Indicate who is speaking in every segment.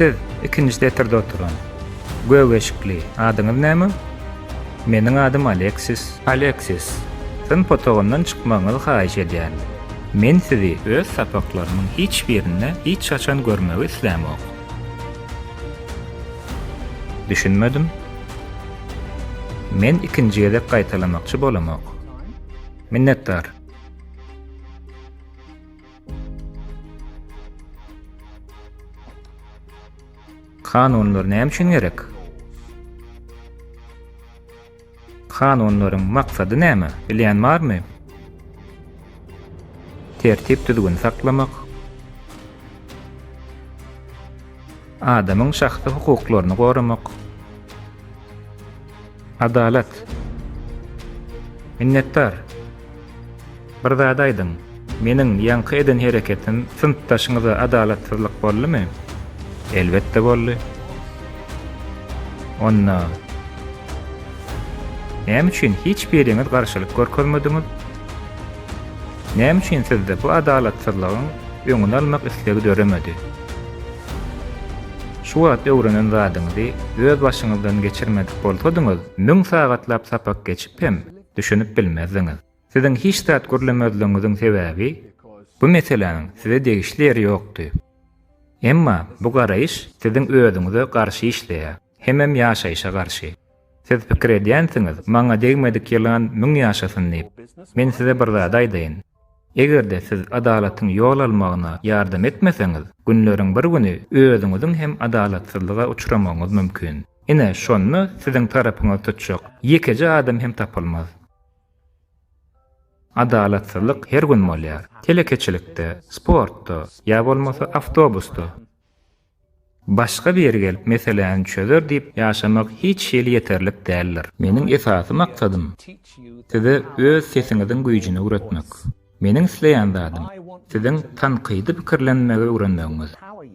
Speaker 1: Siz ikinci detirde oturan göweşikli adyňyz näme? Meniň adym Alexis. Alexis, sen potogundan çykmaňyzy haýyş edýän. Men sizi öz sapaklarynyň hiç birine hiç çaçan görmegi islämok. Düşünmedim. Men ikinji gezek gaýtalamakçy bolamok. Minnetdar. Kanunlar näme üçin gerek? Kanunlaryň maksady näme? Bilýän barmy? Tertip düzgün saklamak. Adamyň şahsy hukuklaryny goramak. Adalet. Minnetdar. Bir zat aýdyň. Meniň ýanky eden hereketim sınıfdaşyňyza adalatsızlyk boldymy? Elbette boldy. Onna näme üçin hiç biriňiz garşylyk görkezmediňiz? Näme üçin sizde bu adalatsızlygyň öňüni almak istegi döremedi? Şu wagt öwrenen zadyňyzy öz başyňyzdan geçirmedik bolsadyňyz, 1000 sagatlap sapak geçip hem düşünüp bilmezdiňiz. Siziň hiç zat görlemezligiňiziň sebäbi bu meseleniň size degişli ýeri ýokdy. Emma bu garaýyş siziň özüňize garşy işleýär, hemem ýaşaýyşa garşy. Siz pikir edýänsiňiz, maňa degmedik ýylan 1000 ýaşasyn diýip. Men size bir zat aýdyn. Egerde siz adalatyň ýol almagyna ýardam etmeseňiz, günleriň bir güni özüňiziň hem adalatsyzlyga uçuramagyňyz mümkin. Ine şonu siziň tarapyňyza tutjak ýekeje adam hem tapylmaz. Adalatsyzlyk her gün bolýar. Telekeçilikde, sportda, ýa bolmasa awtobusda. Başga bir ýere gelip meseleni çözer diýip ýaşamak hiç şeýle ýeterlik däldir. Meniň esasy maksadym size öz sesiňiziň güýjüni öwretmek. Meniň isleýän zadym siziň tanqydy pikirlenmegi öwrenmegiňiz.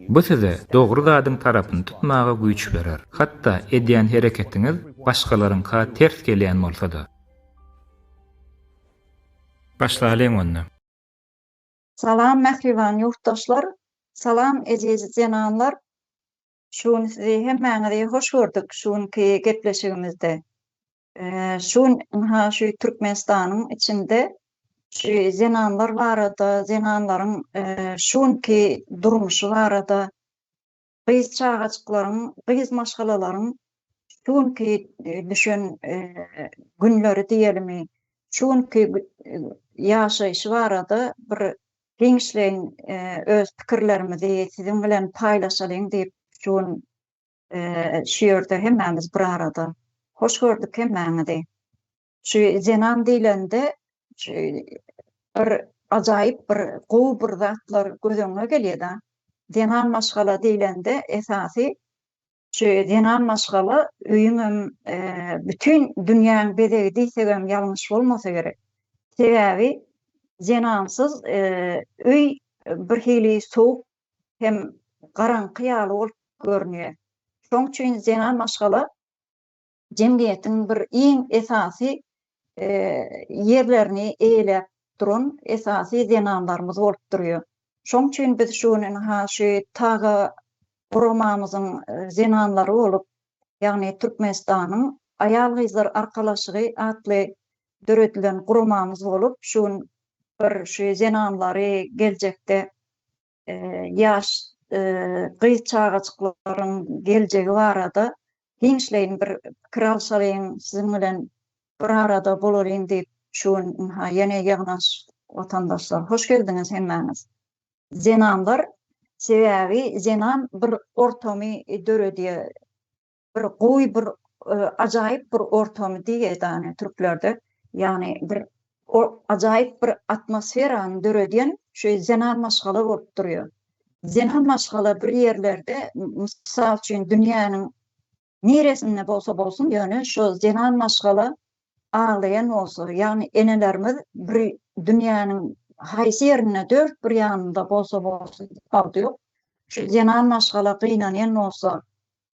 Speaker 1: Bu size dogry zadyň tarapyny tutmaga güýç berer. Hatda edýän hereketiňiz başgalaryňka ters gelýän bolsa-da. Başlaýan onda.
Speaker 2: Salam mähriban ýurtdaşlar, salam eziz jananlar. Şuň sizi hemmäňizi hoş gördük şuňky gepleşigimizde. Şu Türkmenistanyň içinde şu jananlar barada, jananlaryň şuňky durmuşy barada, gyz çagaçyklaryň, gyz maşgalalaryň şuňky düşen günleri diýelimi, şuňky ýaşaýyşy barada bir giňişleň öz pikirlerimizi siziň bilen paýlaşalyň diýip şuň şeýerde hemmämiz bir arada hoş gördük hemmäňizi. Şu janan diýlende bir ajaýyp bir gowy bir zatlar gözeňe gelýär-de. Janan maşgala diýlende esasy şu janan maşgala öýüňem bütün dünýäň bezegi diýsegem ýalňyş bolmasa gerek. Sebäbi janansyz öý bir hili sowuk hem garanky ýaly bolup görünýär. Şoň üçin janan maşgala jemgyýetiň bir iň esasy yerlerini eýlep duran esasy jananlarymyz bolup durýar. Şoň üçin biz şuny şu taga programamyzyň jananlary bolup, ýagny Türkmenistanyň aýal gyzlar arkalaşygy atly döredilen guramamyz bolup, şuň bir şu jananlary geljekde ýaş gyz çagaçyklaryň geljegi barada giňişleýin bir pikir alşalyň, siziň bilen bir arada bolaryn diýip şuň ýene ýagnaş watandaşlar hoş geldiňiz hemmäňiz. Jananlar sebäbi janan bir ortamy döredýär. Bir gowy bir ajaýyp bir ortamy diýýär türklerde. Ýani bir ajaýyp bir atmosferany döredýän şu janan maşgala bolup durýar. Janan maşgala bir ýerlerde, mysal üçin dünýäniň neresinde bolsa bolsun, ýöne şu janan maşgala ağlayan bolsa, ýagny enelerimiz bir dünýäniň haýsy ýerine dört bir ýanynda bolsa bolsun ýok. Şu janan maşgala gynanýan bolsa,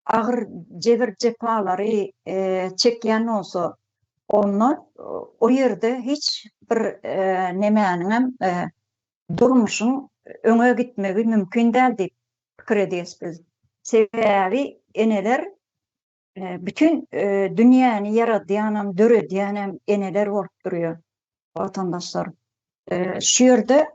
Speaker 2: agyr jebir jepalary çekýän bolsa, onlar o ýerde hiç bir nemäniň durmuşyň öňe gitmegi mümkin däl diýip pikir edýäs biz. Sebäbi eneler bütün dünýäni yaradýanam, döredýänam eneler bolup durýar watandaşlar. Şu ýerde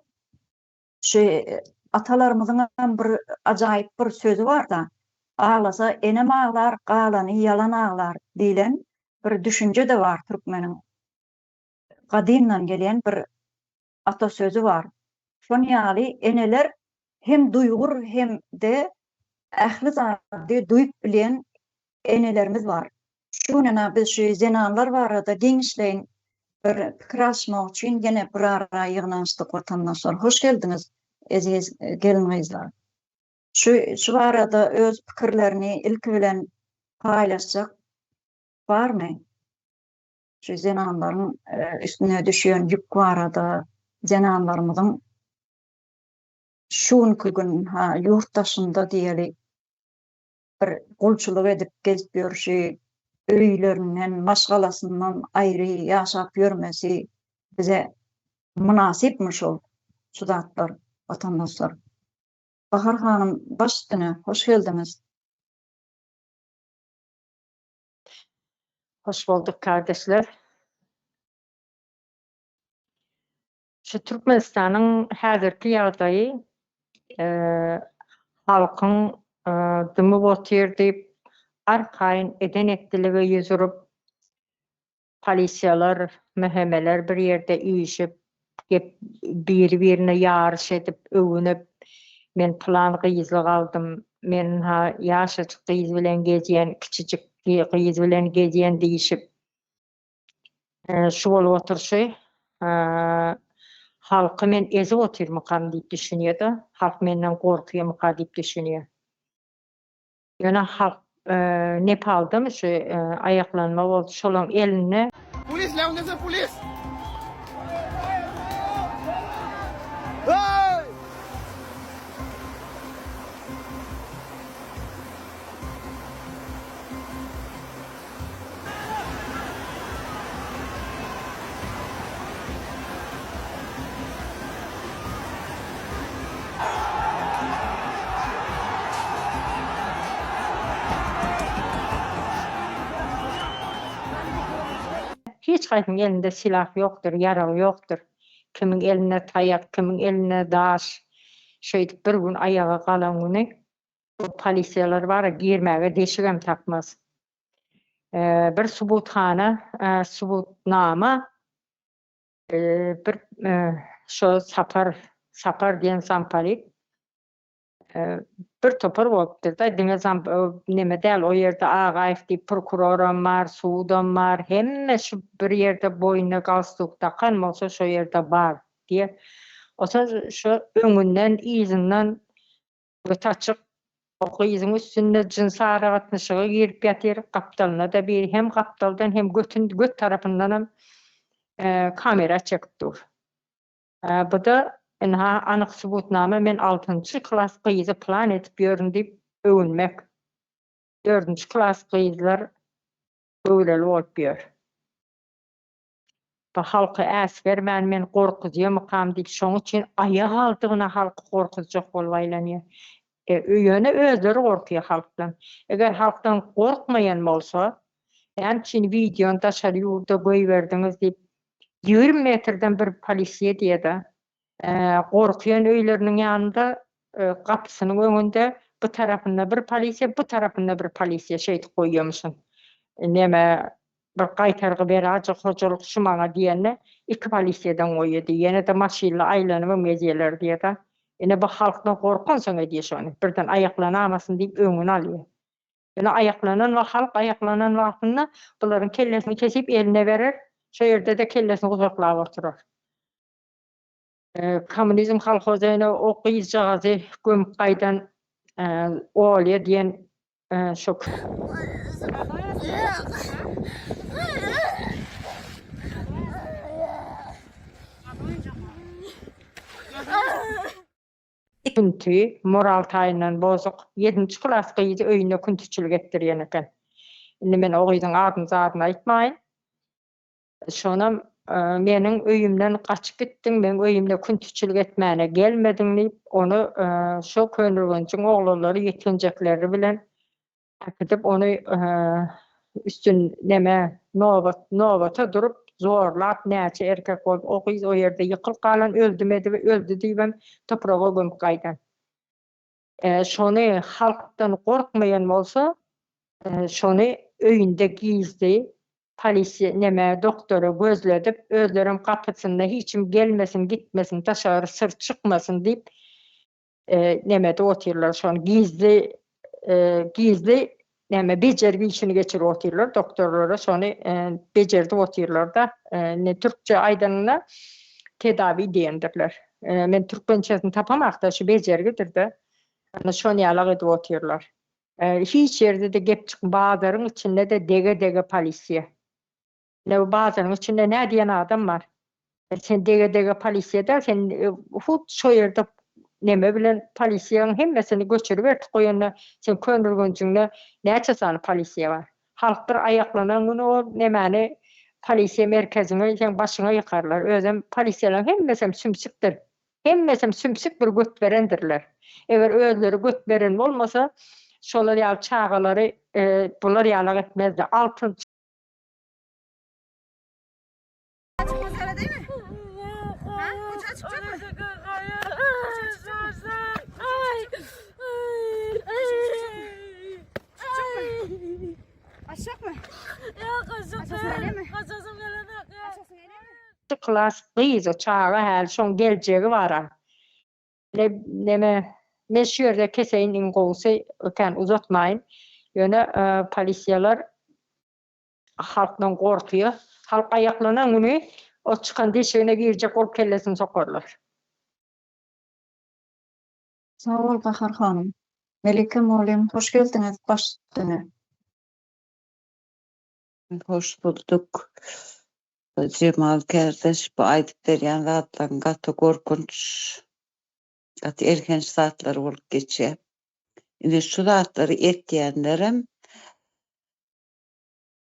Speaker 2: atalarymyzyň bir ajaýyp bir sözü bar da, ağlasa enem ağlar, galany yalan ağlar diýlen bir düşünje de bar türkmeniň. Gadymdan gelen bir ata sözü var. Şonu ýaly eneler hem duýgur hem de ähli zady duýup bilen enelerimiz var. Şunana biz şu zenanlar barada giňişleýin bir pikir alşmak üçin gene bir ara ýygnaşdyk watandaşlar. Hoş geldiňiz eziz gelinizler. Şu barada öz pikirlerini ilki bilen paýlaşjak barmy? Şu zenanlaryň üstüne düşýän ýük barada zenanlarymyzyň şunkü gün ýurtdaşynda diýeli bir gulçuluk edip gezip ýörşi, öýlerinden, maşgalasyndan aýry ýaşap ýörmesi bize münasipmi şol zatlar, watandaşlar? Bahar hanım baş üstüne hoş geldiňiz.
Speaker 3: Hoş bulduk kardeşler. Şu Türkmenistan'ın häzirki ýagdaýy halkyň dymy botýar diýip arkaýyn eden etdiligi ýüzürüp polisiýalar, möhemeler bir ýerde üýüşip biri-birine ýaryş edip, övünüp, men plan gyýyzlyk aldym, men ýaşaçyk gyýyz bilen gezýän, kiçijik gyýyz bilen gezýän diýişip şu bolup oturşy halky men ezip oturmykam diýip düşünýär-de, halk menden gorkuýarmyka diýip düşünýär. Ýöne halk Nepal'da şu ayaklanma boldy, şolaň eline
Speaker 4: Polis, levantese polis!
Speaker 3: hiç kaysyň elinde silah ýokdur, ýaragy ýokdur. Kimiň eline taýak, kimiň eline daş. Şeýdip bir gün ayaga galan güni bu polisiýalar bar, girmäge deşigem takmaz. Bir subuthana, subutnama bir şo sapar diýen sampalit bir topar bolupdyr da, neme däl, o ýerde Agaýew diýip prokuroram bar, suwdam bar, hemme şu bir ýerde boýuna galstuk takan bolsa şo ýerde bar diýe. Osa şu öňünden, izinden taçyk o iziň üstünde jins aragatnyşygy girip ýatyr, gapdalyna da bir hem gapdaldan hem göt tarapyndan kamera çekipdir. Bu da anyk subutnama, men 6-njy klas gyýyzy plan edip ýörün diýip övünmek. 4-nji klas gyýyzlar öwreli bolup ýör. Bu halky äsger men gorkuzýarmykam diýip şoň üçin aýag aldygyna halky gorkuzjak bolup aýlanýar. Ýöne özleri gorkuýar halkdan. Eger halkdan gorkmaýan bolsa, çin videony daşary ýurda goýberdiňiz diýip 20 metrden bir polisiýe diýede gorkuyan öýleriniň ýanynda gapysynyň öňünde bu tarapynda bir polisiýa, bu tarapynda bir polisiýa şeýdip goýýarmyşyn. Neme bir gaýtargy berajak hojalyk şu maňa diýende iki polisiýadan goýýardy. Ýene de maşynla aýlanyp mezýeler diýede. Ene bu halkdan gorkansaň edýär şonu. Birden aýaklanamasyn diýip öňüne alýar. Ene aýaklanan we halk aýaklanan wagtynda bularyň kellesini kesip eline berer. Şo ýerde de kellesini uzaklap oturar. Kommunizm halkozyny o gyýyzjagazy gömüp gaýdan olýa diýen şo. Kunti moral taýynan bozuk 7-nji klas gyýyzy öýüne kuntiçilik etdirýän eken. Indi men o gyýzyň adyny aýtmaýyn. Şonam meniň öýümden gaçyp gitdiň, men öýümde күntüçülük etmäne gelmediň diýip onu şo könürgünçiň oglary ýetgenjekleri bilen akıtıp onu üstün nobata durup zorlap näçe erkek bolup okyz o ýerde ýykyl galan öldümedi we öldü diýip topraga gömüp gaýdan. Şonu halkdan gorkmayan bolsa, şonu öýünde gizli polisiýa doktora gözledip özleriň kapysynda hiçim gelmesin, gitmesin, taşary syr çykmasyn diýip nemede oturlar şonu gizli bejergi işini geçirip oturlar doktorlara şonu bejerdi oturlar da Türkçe aýdanyna tedavi diýendirler. Men türkmençesini tapamakda şu bejergidir de şonu ýaly edip oturlar. Hiç yerde de gep çık bazaryň içinde de dege polisiýa. Bazaryň içinde ne diýen adam var? Sen dege polisiýa da sen hut şo ýerde neme bilen polisiýanyň hemmesini göçürip berdi goýanda sen könürgünçiňde näçe sany polisiýa bar. Halklar aýaklanan güni o nemeni polisiýa merkezine sen başyňa ýykarlar. Özüm polisiýalaryň hemmesem sümsükdir. Hemmesem sümsük bir göt berendirler. Eger özleri göt beren bolmasa şolar ýaly çağalary bular ýaly etmezdi. Altın
Speaker 4: Çıkmaz değil mi? Ha? Koca çıkacak mı? Açacak mı?
Speaker 3: klas kız o çağa hal şon geljegi var. Men şu ýerde keseýin ingowsy öken uzatmaýyn. Ýöne polisiýalar halkdan gorkuyor. Halk aýaklanan güni o çıkan deşegine girecek olup kellesini sokarlar.
Speaker 2: Sağ ol Bahar hanım. Melike Molim, hoş geldiniz baş üstüne.
Speaker 5: Hoş bulduk. Cemal kardeş, bu aydıp deryan rahatlan gatı korkunç. Gatı erken saatler olup geçiyor. Yine şu rahatları etdiyenlerim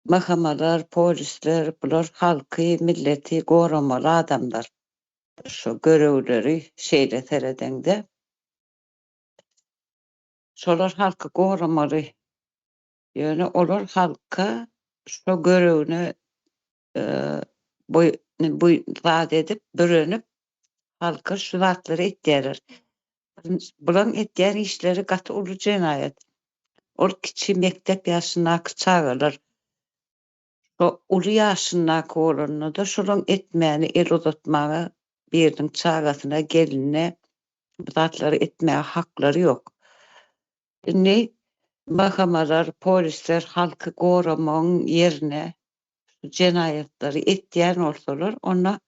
Speaker 5: mahamalar, polisler, bular halkı, milleti goramalı adamlar. Şu görevleri şeyle teredende. Şolar halkı goramalı. Yani olar halka şu görevini bu vaat edip bürünüp halka şu vaatları etdiler. Bulan etdiyen işleri gatı ulu cenayet. Ol kiçi mektep yaşındaki çağırlar. O ulu yaşındaki olanı da şunun etmeyeni el uzatmağı birinin çağatına geline bu vaatları etmeye hakları yok. Ne mahkamalar, polisler halkı korumanın yerine cinayetleri etdiyen olsalar ona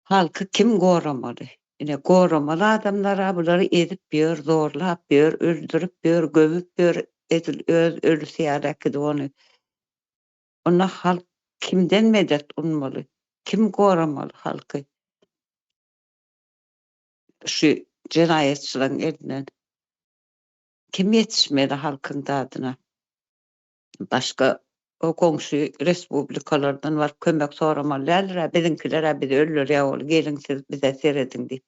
Speaker 5: halkı kim korumalı? Yine korumalı adamlara bunları edip bir zorlap bir öldürüp bir gömüp bir ölüsü yarakıdı onu. Ona halk kimden medet ummalı? Kim korumalı halkı? Şu cinayetçilerin elinden kim yetişmeli halkın adına? Başka o komşu respublikalardan var kömek soramalılar. Bizimkiler bizi ölür ya ol. Gelin siz bize seyredin diye.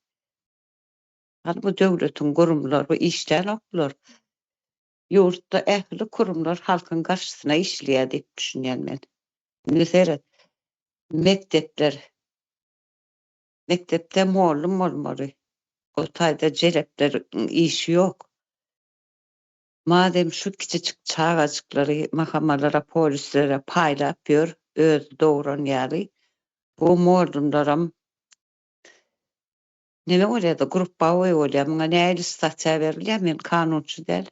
Speaker 5: Yani bu devletin kurumları, bu işten okular. Yurtta ehli kurumlar halkın karşısına işliyor diye düşünüyorum ben. Mesela mektepte muallim olmalı. O tayda celepler işi yok. Madem şu küçük çağacıkları mahkamalara, polislere payla yapıyor, öz doğuran yani, bu muallimlerim ne oluyor da grup bağı oluyor, bana ne el statüye veriliyor, ben kanuncu değil.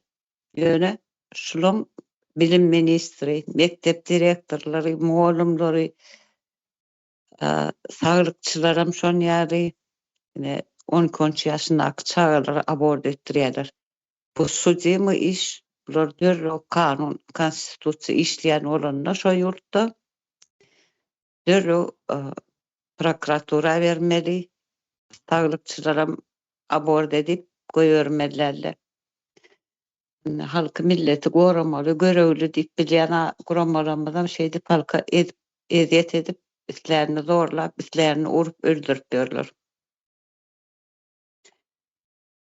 Speaker 5: Öyle şunun bilim ministri, mektep direktörleri, muallimleri, sağlıkçılarım şon yani, 12 yaşındaki çağları abort ettiriyorlar. Bu suci mi iş? Bunlar diyor o kanun, konstitüsiya işleyen olanlar şu yurtta diyor o prokuratura vermeli, sağlıkçılara abort edip koyvermelilerle. Halkı milleti korumalı, görevli deyip bilyana korumalanmadan şey deyip halka eziyet edip islerini zorlap, islerini urup öldürüp diyorlar.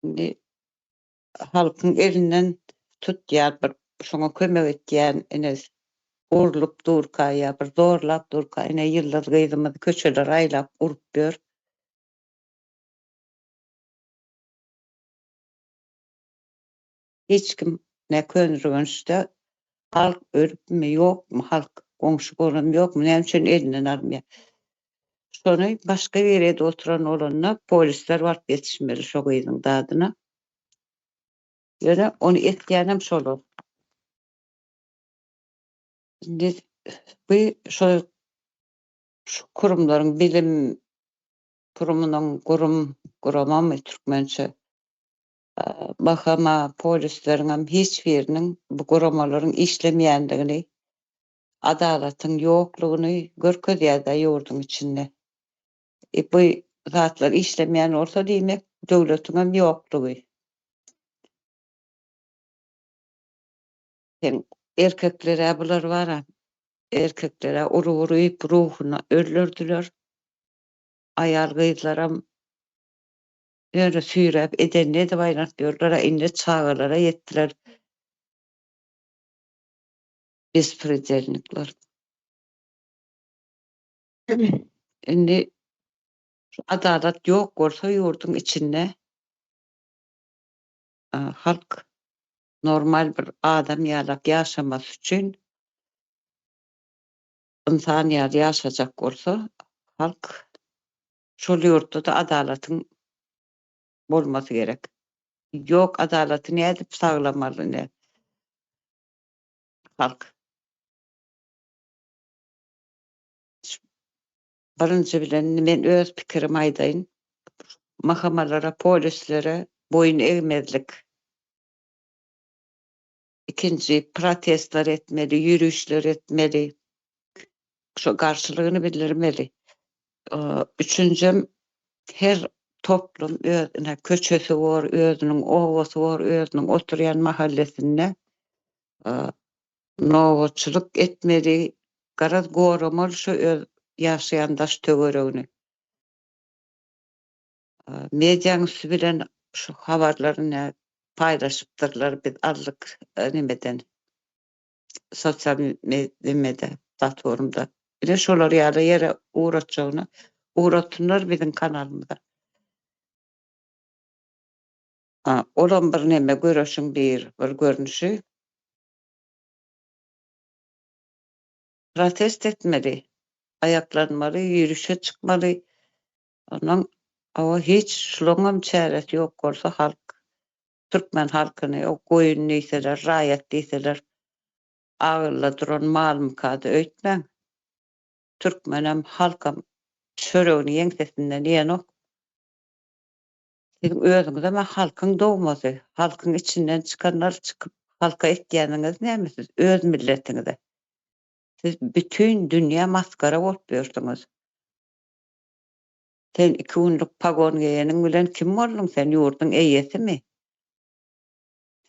Speaker 5: Şimdi halkın elinden tut ya bir şoňa kömek etýän enes urlup durkaya bir zorlap durkaya ine ýyllar gyzymyzy köçeler aýlap urup ber. Hiç kim ne könrügünçde halk ölüpmi ýokmy, halk goňşy bolan ýokmy, näme üçin elinden almýar. Şonu başga bir ýerde oturan olanyna polisler baryp ýetişmeli şo gyzyň dadyna. Ýöne onu etýänem şol. Bu şu kurumlaryň bilim kurumunyň guramamy türkmençe bahama polisleriň hiç biriniň bu guramalaryň işlemýändigini, adalatyň ýoklugyny görkezýärler ýurdun içinde. Bu zatlar işlemýän bolsa diýmek döwletiň ýoklugy. Erkeklere bular bara. Erkeklere uruýup ruhuny öldürdiler. Aýal gyzlaram öyle süýräp edenine de baýratdyrlar, indi çağalara ýetdiler. Bespredельnikler. Indi adalat ýok bolsa ýurdun içinde halk normal bir adam ýalap ýaşamas üçin insan ýaly ýaşajak bolsa halk şol ýurtda da adalatyň bolmasy gerek. Ýok adalaty nädip saglamaly ne? Halk. Birinji bilen men öz pikirimi aýdaýyn. Mahkamalara, polislere boyun eğmezlik. İkinci, protestler etmeli, yürüyüşler etmeli. Şu karşılığını bildirmeli. Üçüncü, her toplum özüne köçesi var, özünün ovası var, özünün oturyan mahallesine noğutçuluk etmeli, garaz goramalı şu öz yaşayandaş tögörüğünü. Medyanın bilen şu habarlarını paylaşıptırlar biz allık nimeden sosyal medyada platformda. Bir de şolar yere uğratacağını uğratınlar bizim kanalımda. Olan bir neme görüşün bir görünüşü protest etmeli, ayaklanmalı, yürüyüşe çıkmalı. Ondan ama hiç şulongam çaresi yok olsa halk, Türkmen halkını o koyun neyseler, rayet neyseler, ağırla duran mal mıkadı öğütmen. Türkmenem halkam çörüğünü yengsesinden yenok. Sizin özünüz ama halkın doğması, halkın içinden çıkanlar çıkıp halka etkiyeniniz ne misiniz? Öz milletinize. Siz bütün dünya maskara olmuyorsunuz. Sen 2 günlük pagon giyenin bilen kim oldun? Sen yurdun eyyesi mi?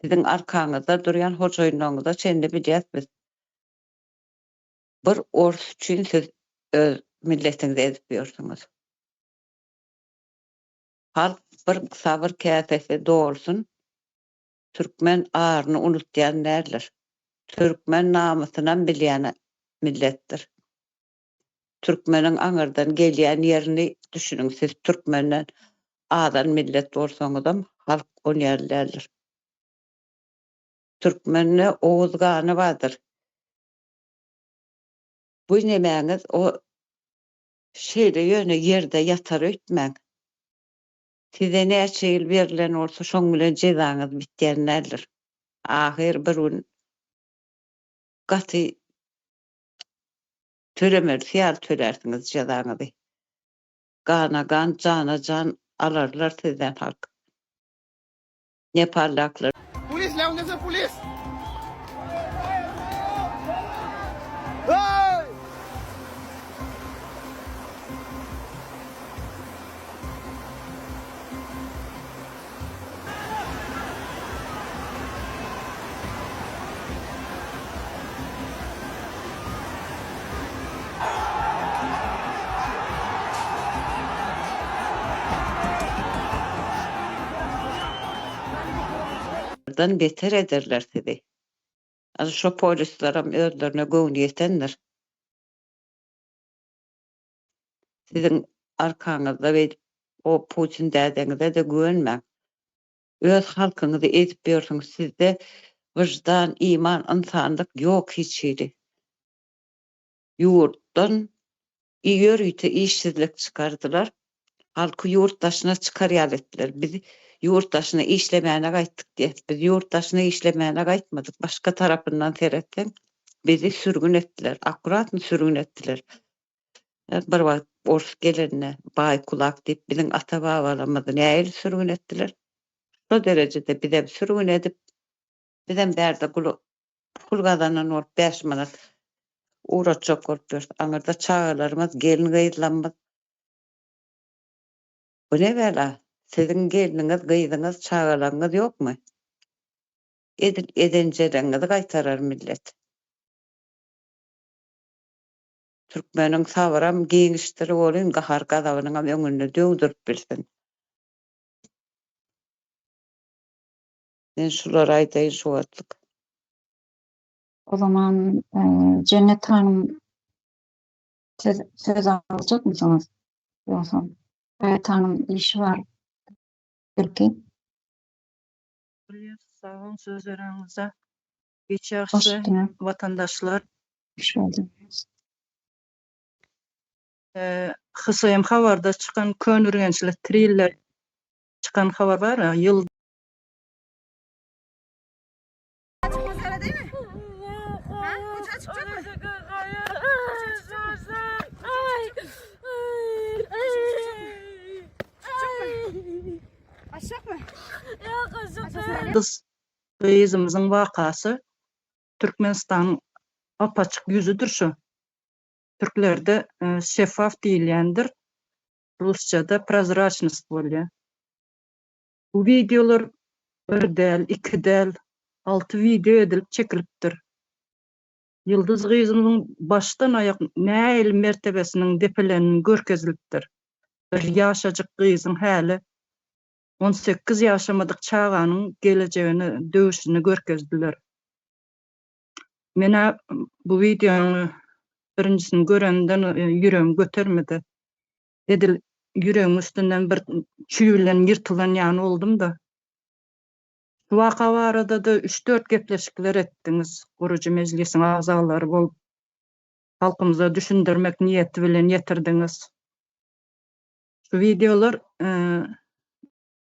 Speaker 5: Sizin arkanızda duruyan hocaynağınızda sen de bileceksiniz. Bir ors için siz öz milletinizi ezip halk bir sabır kâsesi doğursun. Türkmen ağrını unutmayan derler. Türkmen namusынан bilýän millettir. Türkmenin aňyrdan gelýän ýerini düşünün. Siz Türkmenden adan millet bolsaňyzam halk onu ýerlerler. Türkmenne oğuz gany bardyr. Bu nemäňiz o şeýle ýöne ýerde ýatar öýtmäň. Size näçe ýyl berilen bolsa şoň bilen jezaňyz bitýänlerdir. Ahir bir gün gaty tölemeli fiýal tölersiňiz jezaňyzy. Gana gan, jana can alarlar sizden halk. Ne parlaklar.
Speaker 4: Polis, Leon, gel polis.
Speaker 5: polislerden beter ederler sizi. Az şu polislerim özlerine göwün yetenler. Sizin arkanızda ve o Putin dädenize de güvenmeň. Öz halkyňyzy ezip bersiň, sizde wyjdan, iman, insanlyk ýok hiçbiri. Ýurtdan ýörüýte işsizlik çykardylar. Halky ýurtdaşyna çykarýar etdiler. Biz ýurtdaşyna işlemäne gaýtdyk diýip, biz ýurtdaşyna işlemäne gaýtmadyk. Başga tarapyndan seretseň, bizi sürgün etdiler. Akuratny sürgün etdiler. Bir wagt Ors gelenne bay kulak diýip biziň ata-babalarymyzy näil sürgün etdiler. O derejede bize sürgün edip, bizem bärde pul gazanan olup 5 manat uğraşjak bolup berdi. Aňarda çagalarymyz gelin gyýlanmaz. Bu ne bela? Sizin geliniňiz, gyýdyňyz, çagalaryňyz ýokmy? Edenjeriňizi gaýtarar millet. Türkmeniň sabaram giňişleri bolyn, gahar gazabynyň öňünde döwdürip bilsin. Men şular aýdaýyn şu wagtlyk.
Speaker 2: O zaman Cennet Hanım söz alacak mısınız? Yoksa Evet Hanım iş var. Belki.
Speaker 6: Sağ olun sözlerinize. Hiç
Speaker 2: Hoş
Speaker 6: yaxşı
Speaker 2: geldiniz.
Speaker 6: vatandaşlar.
Speaker 2: Hoş geldiniz.
Speaker 6: Hysayam habarda çıkan könürgençilik triller çıkan haber var ya, yıl
Speaker 4: Çıkmaz öyle değil mi? Ha? Uçağa çıkacak mı? Açacak mı?
Speaker 6: kızımızın vakası Türkmenistan'ın apaçık yüzüdür şu. Türklerde şeffaf değilyendir. Rusça'da prozrachnost bolýar. Bu videolar bir del, iki del, 6 video edilip çekilipdir. Yıldız Gyzymyň başdan ayak näil mertebesiniň depelenini görkezilipdir. Bir ýaşajyk gyzyň häli 18 ýaşamadyk çaganyň gelejegini döwüşini görkezdiler. Mene bu videonyň birincisini görenden ýüregim götermedi. Edil ýüregiň üstünden bir çüýülen, ýyrtylan ýany oldum da. Bu waka barada da 3-4 gepleşikler etdiňiz. Guruji mejlisiň agzalary bolup halkymyza düşündirmek niýeti bilen ýetirdiňiz. Şu videolar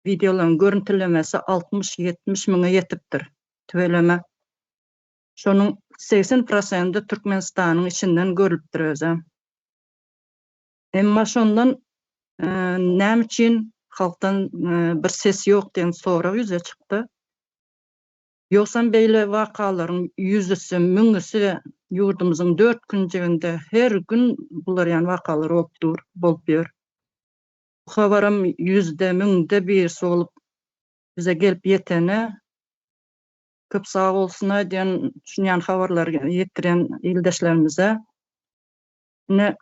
Speaker 6: videolaryň görüntülemesi 60-70 miňe ýetipdir. Tüveleme. Şonuň 80% Türkmenistanyň içinden görülipdir özem. Emma şondan näme üçin halkdan bir ses ýok diýen sorag ýüze çykdy. Ýoksa beýle wakalaryň ýüzüsi, müňüsi ýurdumyzyň 4 günjeginde her gün bular ýany wakalar bolup ber. Bu habaram 100de, 1000de bir bolup bize gelip ýetene köp sağ bolsun diýen şunyan habarlar ýetiren ildeşlerimize ne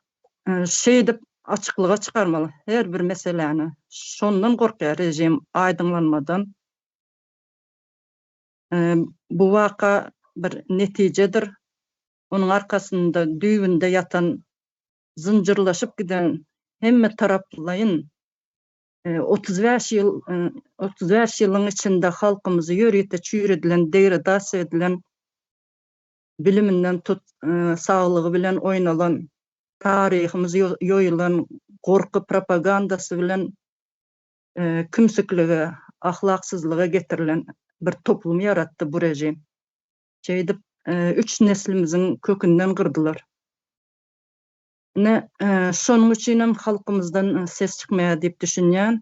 Speaker 6: şeýdip açyklyga çykarmaly her bir meseleni. Şondan gorkýar rejim aýdynlanmadan. Bu waka bir netijedir. Onun arkasında düýbünde ýatan zynjyrlaşyp giden hemme taraplayın 35 ýylyň içinde halkymyzy ýörüýte çüýredilen, degradasiýa edilen, biliminden tut saglygy bilen oýnalan, taryhymyzy ýoýulan gorky propagandasy bilen kümsüklige, ahlaksyzlyga getirilen bir toplum yaratdy bu rejim. Şeýdip 3 neslimiziň kökünden gyrdylar. Şonuň üçin hem halkymyzdan ses çykmaýar diýip düşünýän.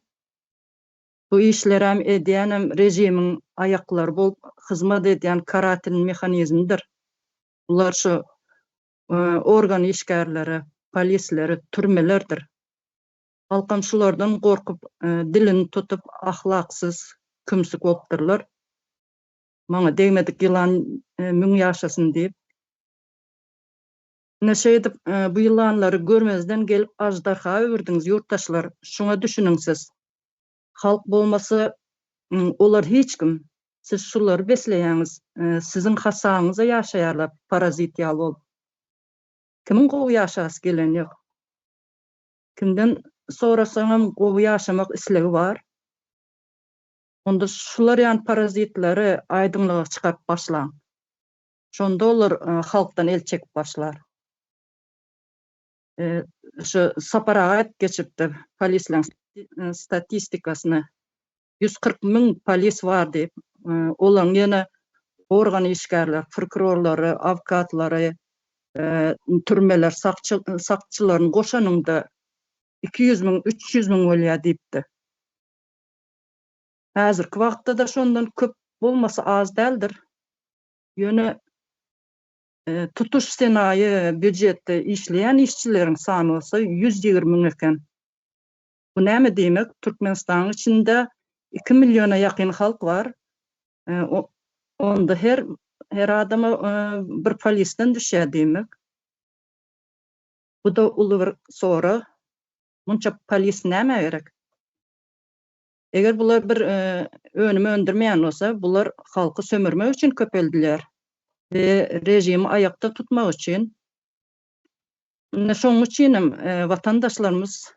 Speaker 6: Bu işleri hem edýän hem rejimiň aýaklary bolup hyzmat edýän karatil mehanizmdir. Bular şu organ işgärleri, polisleri, türmelerdir. Halkam şulardan gorkup dilini tutup ahlaksyz, kümsük bolupdyrlar. Maňa degmedik ýylan müň ýaşasyn diýip. Näşeýdip bu ýylanlary görmezden gelip ajdarha öwürdiňiz ýurtdaşlar. Şuňa düşünüňiz. Halk bolmasa olar hiç kim siz şulary besleýäňiz, sizin hasaňyza ýaşaýarlar parazit ýaly bolup. Kimin gowy ýaşasy gelen ýok. Kimden sorasaňam gowy ýaşamak islegi bar. Onda şular ýan parazitlary aýdyňlyga çykaryp başlaň. Şonda olar halkdan el çekip başlar. Şu saparaga geçipdi polisleň statistikasyny 140 000 polis bar diýip, olaň ýene organ işgärler, prokurorlary, awkatlary, türmeler, sakçylaryny goşanyňda 200 000, 300 000 bolýar diýipdi. Häzirki wagtda da şondan köp bolmasa az däldir. Ýöne tutuş senaýy büdjetde işleýän işçileriň sany bolsa 120 000 eken. Bu näme diýmek? Türkmenistanyň içinde 2 milyona ýakyn halk bar. Onda her adama bir polisden düşýär diýmek. Bu da uly bir sora. Munça polis näme gerek? Eger bular bir önüme öndürmeýän bolsa, bular halky sömürmek üçin köpeldiler. Ve rejimi ayakta tutmak için. Şoň üçinem vatandaşlarymız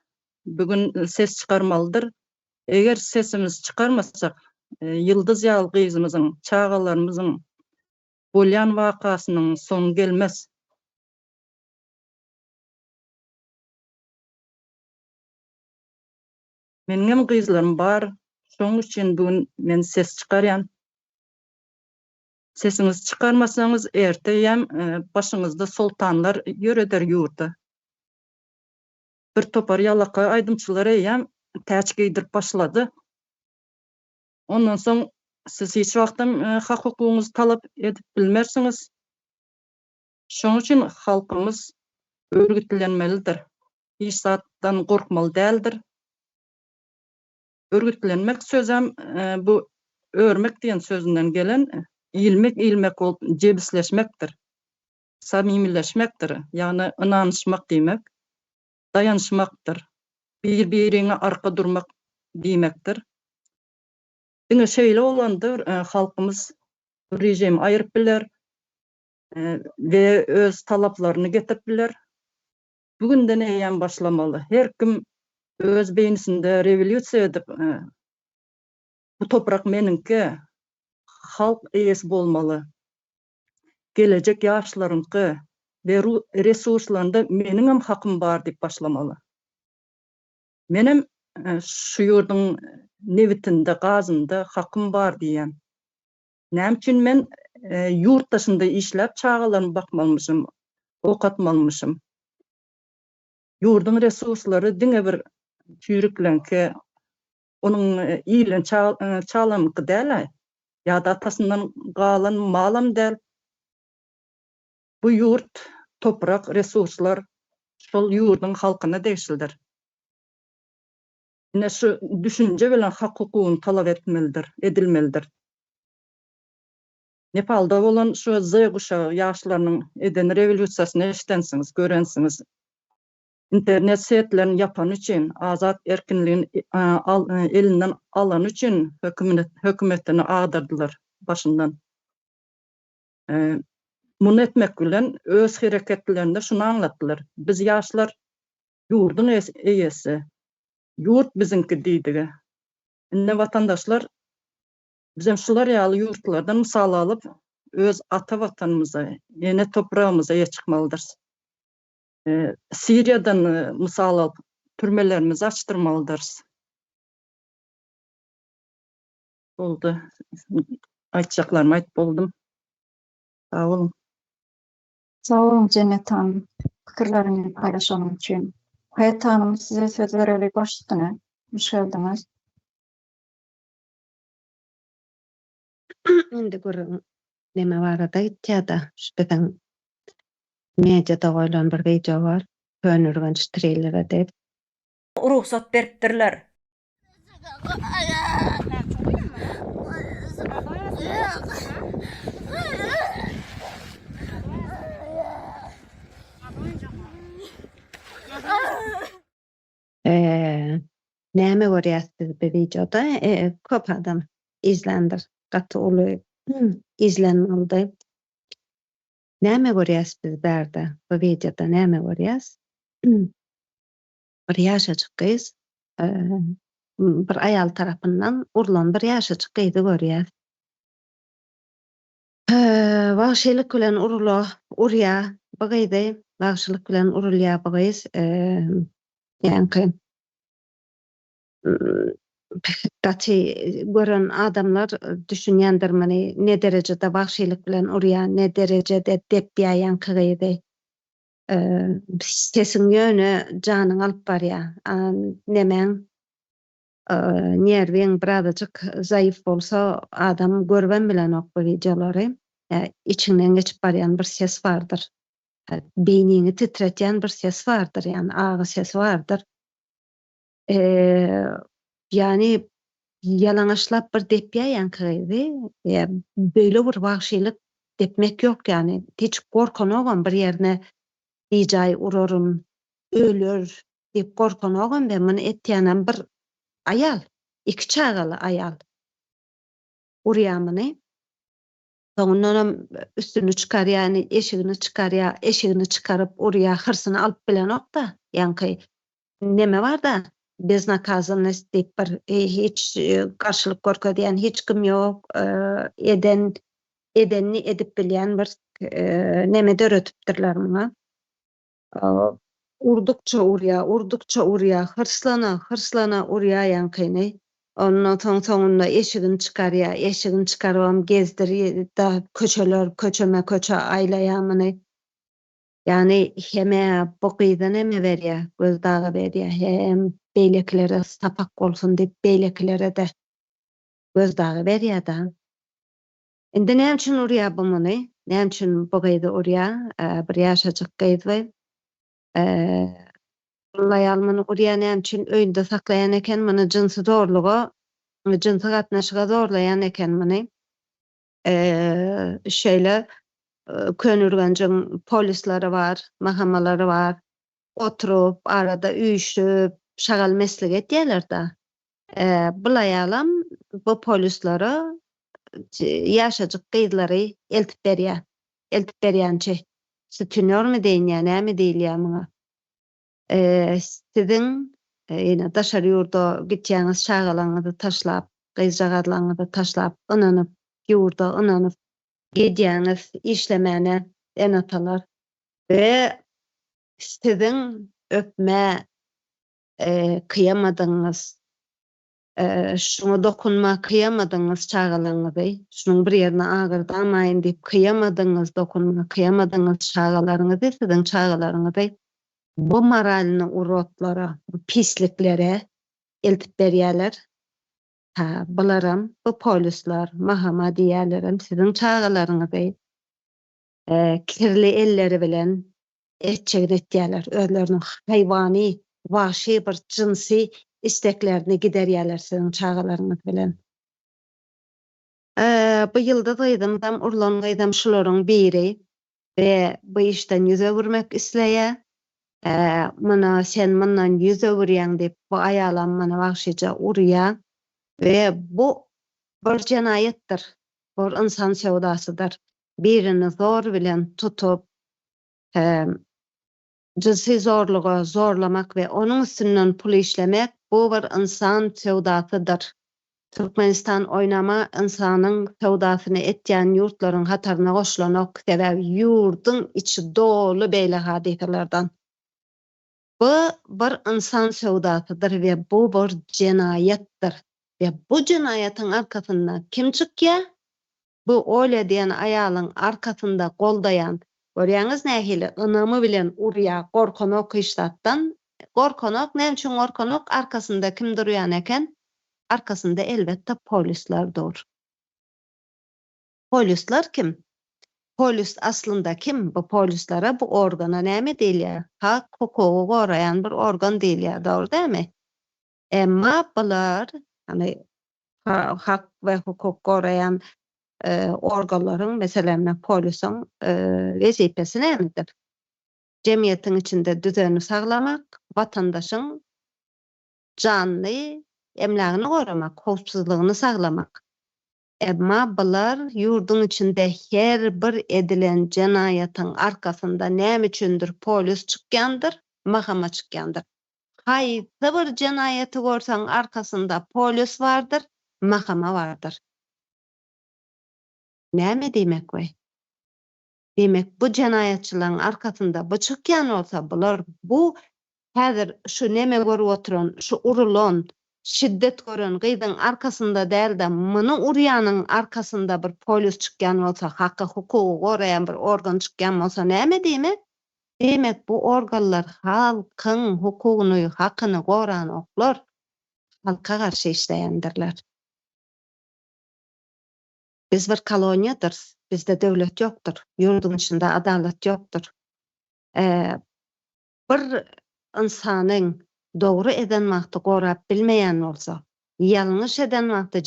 Speaker 6: bugün ses çıkarmalıdır. Eger sesimiz çıkarmasak, yıldız ýaly gyzymyzyň, çağalarymyzyň bolýan wakasynyň sonu gelmez. Meniň gyzlarym bar. Şoň üçin bugün men ses çıkarýan. Sesinizi çıkarmasanız erteyem başınızda sultanlar ýöreder ýurda. Bir topar ýalaka aýdymçylar eýem täç giydirip başlady. Ondan soň siz hiç wagtym hak hukugyňyzy talap edip bilmersiňiz. Şoň üçin halkymız örgütlenmelidir. Hiç zatdan gorkmaly däldir. Örgütlenmek sözem bu örmek diýen sözünden gelen ilmek olup jebisleşmekdir. Samimileşmekdir. Ýagny ynanyşmak diýmek, dayanışmakdyr. Bir-biriňe arka durmak diýmekdir. Diňe şeýle bolandyr, halkymız rejim aýryp biler we öz talaplaryny getirip biler. Bugünden eýen başlamaly. Her kim öz beýnisinde rewolýusiýa edip, bu toprak meninki, halk eýesi bolmaly. Gelecek ýaşlarynky we resurslarynda meniňem hakym bar diýip başlamaly. Menem şu ýurduň nebitinde, gazynda hakym bar diýen. Näme üçin men ýurt daşynda işläp çağalaryma bakmalmyşym, okatmalmyşym. Ýurduň resurslary diňe bir türüklenke, onun iýlen çağlamyky däl, ýa-da atasyndan galan malam däl. Bu ýurt, toprak, resurslar şol ýurduň halkyna degişlidir. Ine şu düşünje bilen hak hukugyny talap edilmelidir. Nepalda bolan şu Z guşagy ýaşlarynyň eden rewolýusiýasyny eşitensiňiz, görensiňiz. İnternet setlerini yapan üçin, azat erkinliğini elinden alan üçin hökümetini ağdırdılar başından. Bunu etmek bilen öz hareketlerinde şunu anlattılar. Biz yaşlar yurdun eýesi, yurt bizinki diýdigi. Inde vatandaşlar bizim şular ýaly yurtlardan mysal alıp öz ata vatanymyza, ene toprağımıza ýetişmalydyr. Siriýadan mysal alıp türmelerimizi açtırmalydyr. Oldu. Aýtjaklarymı aýtyp boldum. Sağ olun.
Speaker 2: Sağ olun Cennet Hanım. Pikirlerinizi paylaşanım için. Hayat Hanım size söz vererek başladı. Hoş geldiniz.
Speaker 7: Indi görün neme barada gitýärdi. Bizden mediada goýulan bir video bar. Pönürgen trailer dep.
Speaker 8: Ruhsat beripdirler.
Speaker 7: Näme görýärsiz bu videoda? Köp adam izlendir. gaty uly izlenmeli. Näme görýäs biz bärde? Bu videoda näme görýäs? Bir ýaşajyk gyz bir aýal tarapyndan urulan bir ýaşajyk gyzy görýäs. Wagşylyk bilen urýa bu gyzy, wagşylyk bilen urulýa bu gyz. Ýani gaty gören adamlar düşünýändir meni ne derejede wagşylyk bilen urýa, ne derejede depýän gyzy. Sesiň ýöne janyň alyp barýar. Nemeň nerwiň birazajyk zaýyf bolsa adam görben bilen ok bu videolary içinden geçip barýan bir ses bardyr. Beýnini titretýän bir ses bardyr, ýani agy ses bardyr. Yani yalaňaçlap bir depýän gyzy, böyle bir wagşylyk depmek ýok ýani. Hiç gorkanogam bir ýerine diýjay urarym, öler diýip gorkanogam ben muny etýänem bir aýal, iki çagaly aýal. Urýamyny. Soňundan üstüni çykarýar, eşigini çykaryp urýar, hırsyny alyp bilenokda. Ýani neme bar da beznakazanlyk diýip bir hiç garşylyk görkezýän hiç kim ýok, edenni edip bilýän bir neme döretipdirler muňa. Urdukça urýar, hırslana urýar ýankyny. Ondan soňunda eşigini çykarýar, gezdirýär da köçe aýlaýamyny. Yani heme bu gyza neme berýär, göz dagy berýär. Hem beýleklere sapak bolsun diýip beýleklere de göz dagy berýär da. Indi näme üçin urýar bu muny? Näme üçin bu gyza urýar? Bir ýaşajyk gyzy. Aýal muny urýar näme üçin öýünde saklaýan eken, muny jinsy gatnaşyga zorlaýan eken muny. Şeýle könürgenjiň polislary bar, mahamalary bar. Oturup arada üýüşüp şagal mesleg etýärler da. Bu aýalam bu polislary ýaşajyk gyzlary eltip berýär. Eltip berýänçe sütünýärmi diýen, näme diýilýär muňa? Siziň ýene daşary ýurda gitýäňiz şagalaňyzy taşlap, gyzjagalarňyzy taşlap, ynanyp, ýurda ynanyp gedýäňiz işlemäne enatalar we siziň öpme kıyamadyňyz, şuňa dokunma kıyamadyňyz çagalaňyzy, şunuň bir ýerine agyrdaýyn diýip kıyamadyňyz, dokunma kıyamadyňyz çagalaryňyzy, siziň çagalaryňyzy bu moralyny urotlara, bu pisliklere eltip berýärler. Bularam bu polisler, mahama diýerlerim siziň çagalaryňyzy kirli elleri bilen etçegretýärler, özleriniň haýwany, wahşy bir jinsy isteklerini giderýärler siziň çagalaryňyz bilen. Bu ýylda gyzymdan urulan gyzym şularyň biri we bu işden ýüze gürmek isleýär. Mana sen mundan ýüze gürýäň diýip bu aýalam mana wagşyja urýar we bu bir jenayetdir. Bu insan sewdasydyr. Birini zor bilen tutup cinsy zorlamak we onuň üstünden pul işlemek bu bir insan sewdasydyr. Türkmenistan oynama insanyň sewdasyny etýän ýurtlaryň hataryna goşulanok sebäbi ýurdyň içi dolu beýle hadiselerden. Bu bir insan sewdasydyr we bu bir jenayetdir. Ve bu jenayetin arkasında kim çykýar? Bu öyle diýen aýalyň arkasında goldaýan, görýäňiz nähili ynamy bilen urýar, gorkanok işlatdan. Gorkanok, näme üçin gorkanok? Arkasında kim durýan eken? Arkasında elbetde polisler dur. Polisler kim? Polis aslında kim? Bu polislere, bu organa näme diýilýär? Hak, hukuky goraýan bir organ diýilýär, dogry diými? Emma bular hani hak ve hukuk gorayan organlaryň, meselem polisiň wezipesi nämedir? Jemgyýetiň içinde düzeni saglamak, watandaşyň janyny, emlägini goramak, howpsuzlygyny saglamak. Emma bular yurdun içinde her bir edilen cenayetin arkasında näme üçündür polis çykýandyr, mahkama çykýandyr. Haýsy bir cenayeti görsäň arkasında polis vardır, mahkama vardır. Näme diýmek we? Demek bu cenayetçilerin arkasında bu çykýan olsa bular bu häzir şu näme görüp oturan, şu urulan, şiddet gören gyzyň arkasında däl de muny urýanyň arkasında bir polis çykýan bolsa, haqqy hukuky goraýan bir organ çykýan bolsa näme diýmek? Demek bu organlar halkyň hukugyny, hakyny goran oklar, halka garşy işleýändirler. Biz bir koloniýadyr, bizde döwlet ýokdur, ýurdun içinde adalet ýokdur. Bir insanyň dogry eden wagty gorap bilmeýän bolsa, ýalňyş eden wagty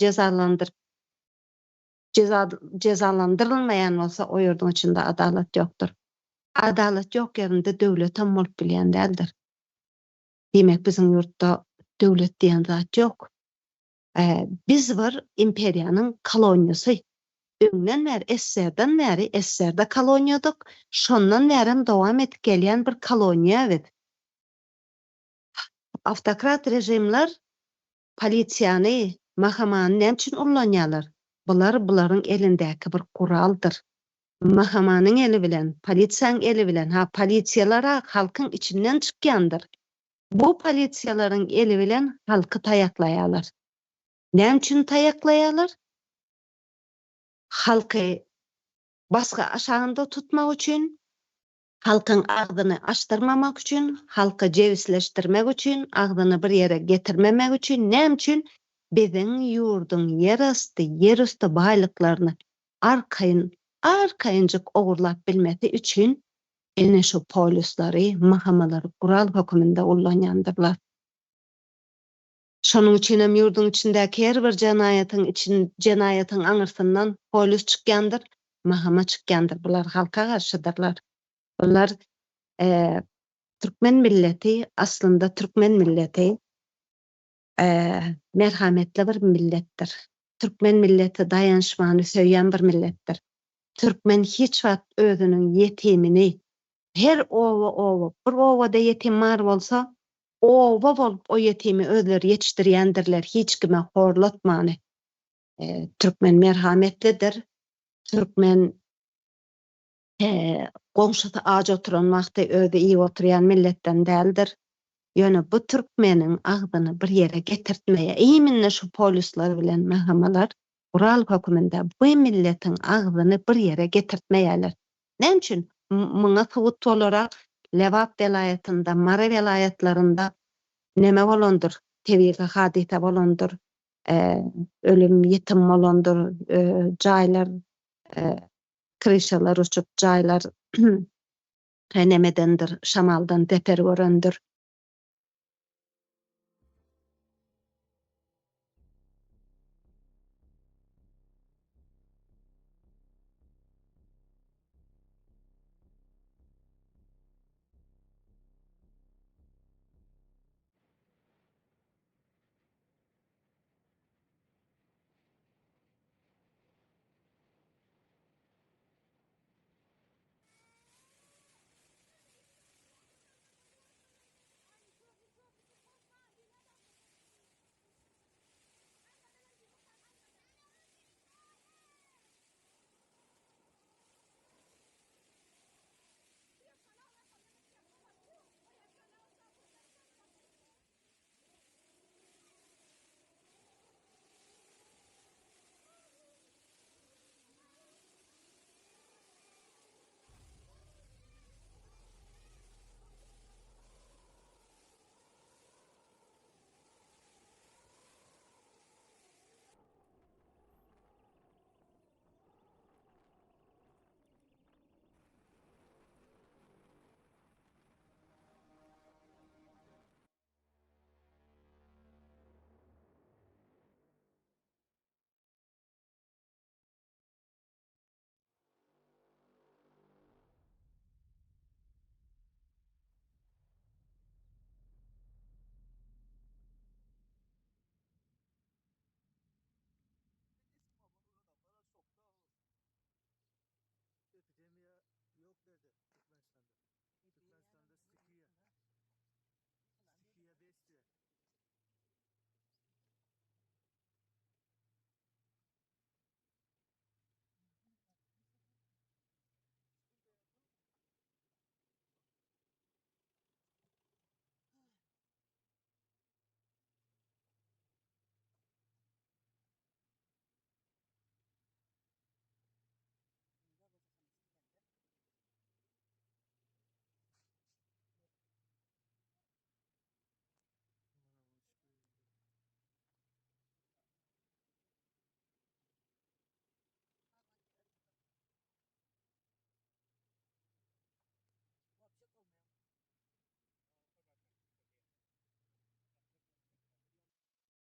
Speaker 7: cezalandyrylmaýan bolsa, o ýurdun içinde adalet ýokdur. Adalet ýok ýerinde döwlet hem bolup bilýän däldir. Demek bizim ýurtda döwlet diýen zat ýok. Biz bir imperiýanyň koloniýasy. Öňden bäri SSR-den bäri SSR-de koloniýadyk, şondan bäri dowam etip gelýän bir koloniýa biz. Автократ rejimler polisiýany, mahkamany näme üçin ullanýarlar? Bularyň elindäki bir kuraldyr. Mahkamanyň eli bilen, polisiýanyň eli bilen, polisiýalara halkyň içinden çykýandyr. Bu polisiýalaryň eli bilen halky taýaklaýarlar. Näme üçin taýaklaýarlar? Halky baska aşağında tutmak üçin, halkyň agdyny açdyrmamak üçin, halky jebisleşdirmek üçin, agdyny bir ýere getirmemek üçin, näme üçin? Biziň ýurdun ýerüsti baýlyklaryny arkaýynjyk ogurlap bilmesi üçin ene şu polislary, mahkamalary kural hökmünde ullanýandyrlar. Şonuň üçin hem ýurdun içindäki her bir jenaýetin aňyrsyndan polis çykýandyr, mahkama çykýandyr. Bular halka garşydyrlar. Bular Türkmen milleti, aslında Türkmen milleti merhametli bir milletdir. Türkmen milleti dayanışmany söýýän bir milletdir. Türkmen hiç wagt özüniň yetimini, her bir owada yetim bar bolsa, owa bolup o yetimi özleri yetişdirýändirler, hiç kime horlatmany. Türkmen merhametlidir. Türkmen goňşusy aç oturan wagty özü iyi oturýan milletden däldir. Ýöne bu Türkmeniň agdyny bir ýere getirtmeýe, eýminle şu polisler bilen mahkamalar kural hökmünde bu milletiň agdyny bir ýere getirtmeýärler. Näme üçin? Muňa subut olarak Lewap vilayetinde, Mara vilayetlerinde näme bolandyr? Tebigi hadise bolandyr. Ölüm, yetim bolandyr, jaýlar, krişalar uçup jaýlar nämedendir, şamaldan deper görendir.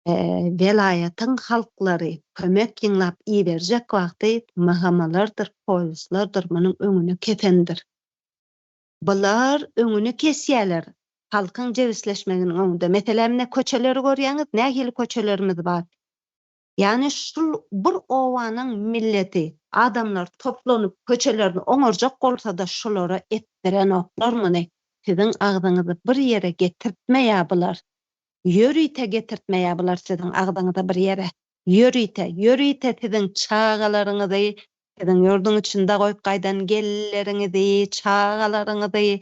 Speaker 7: Velayetin halkları kömek ýyňlap iýerjek wagty mahamalardyr, polislardyr, munyň öňüne ketendir. Bular öňüni kesýärler. Halkyň jebisleşmeginiň öňünde. Meselem ne köçeleri görýäňiz, nähili köçelerimiz bar. Yani şul bir owanyň milleti, adamlar toplanyp köçelerini oňarjak bolsa da şolara etdiren oklarmyny? Siziň agdyňyzy bir ýere getirtmeýär bular. Ýörüýte getirtmeýär bular siziň agdyňyzy bir ýere. Ýörüýte siziň çağalaryňyzy, siziň ýurduň içinde goýup gaýdan gelleриňizi, çağalaryňyzy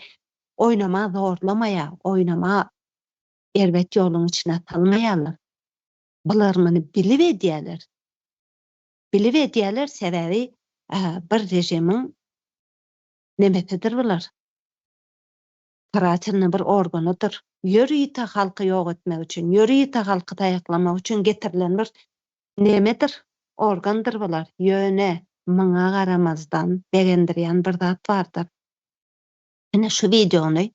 Speaker 7: oýnama zorlamaýar, oýnama erbet ýoluň içine salmaýarlar. Bular muny bilip edýärler. Bilip edýärler sebäbi bir rejimiň nemesidir bular. Karatynny bir organydyr. Ýörüýte halky ýok etmek üçin, ýörüýte halky taýaklamak üçin getirilen bir nemedir, organdyr bular. Ýöne maňa garamazdan begendirýän bir zat bardyr. Ene şu videony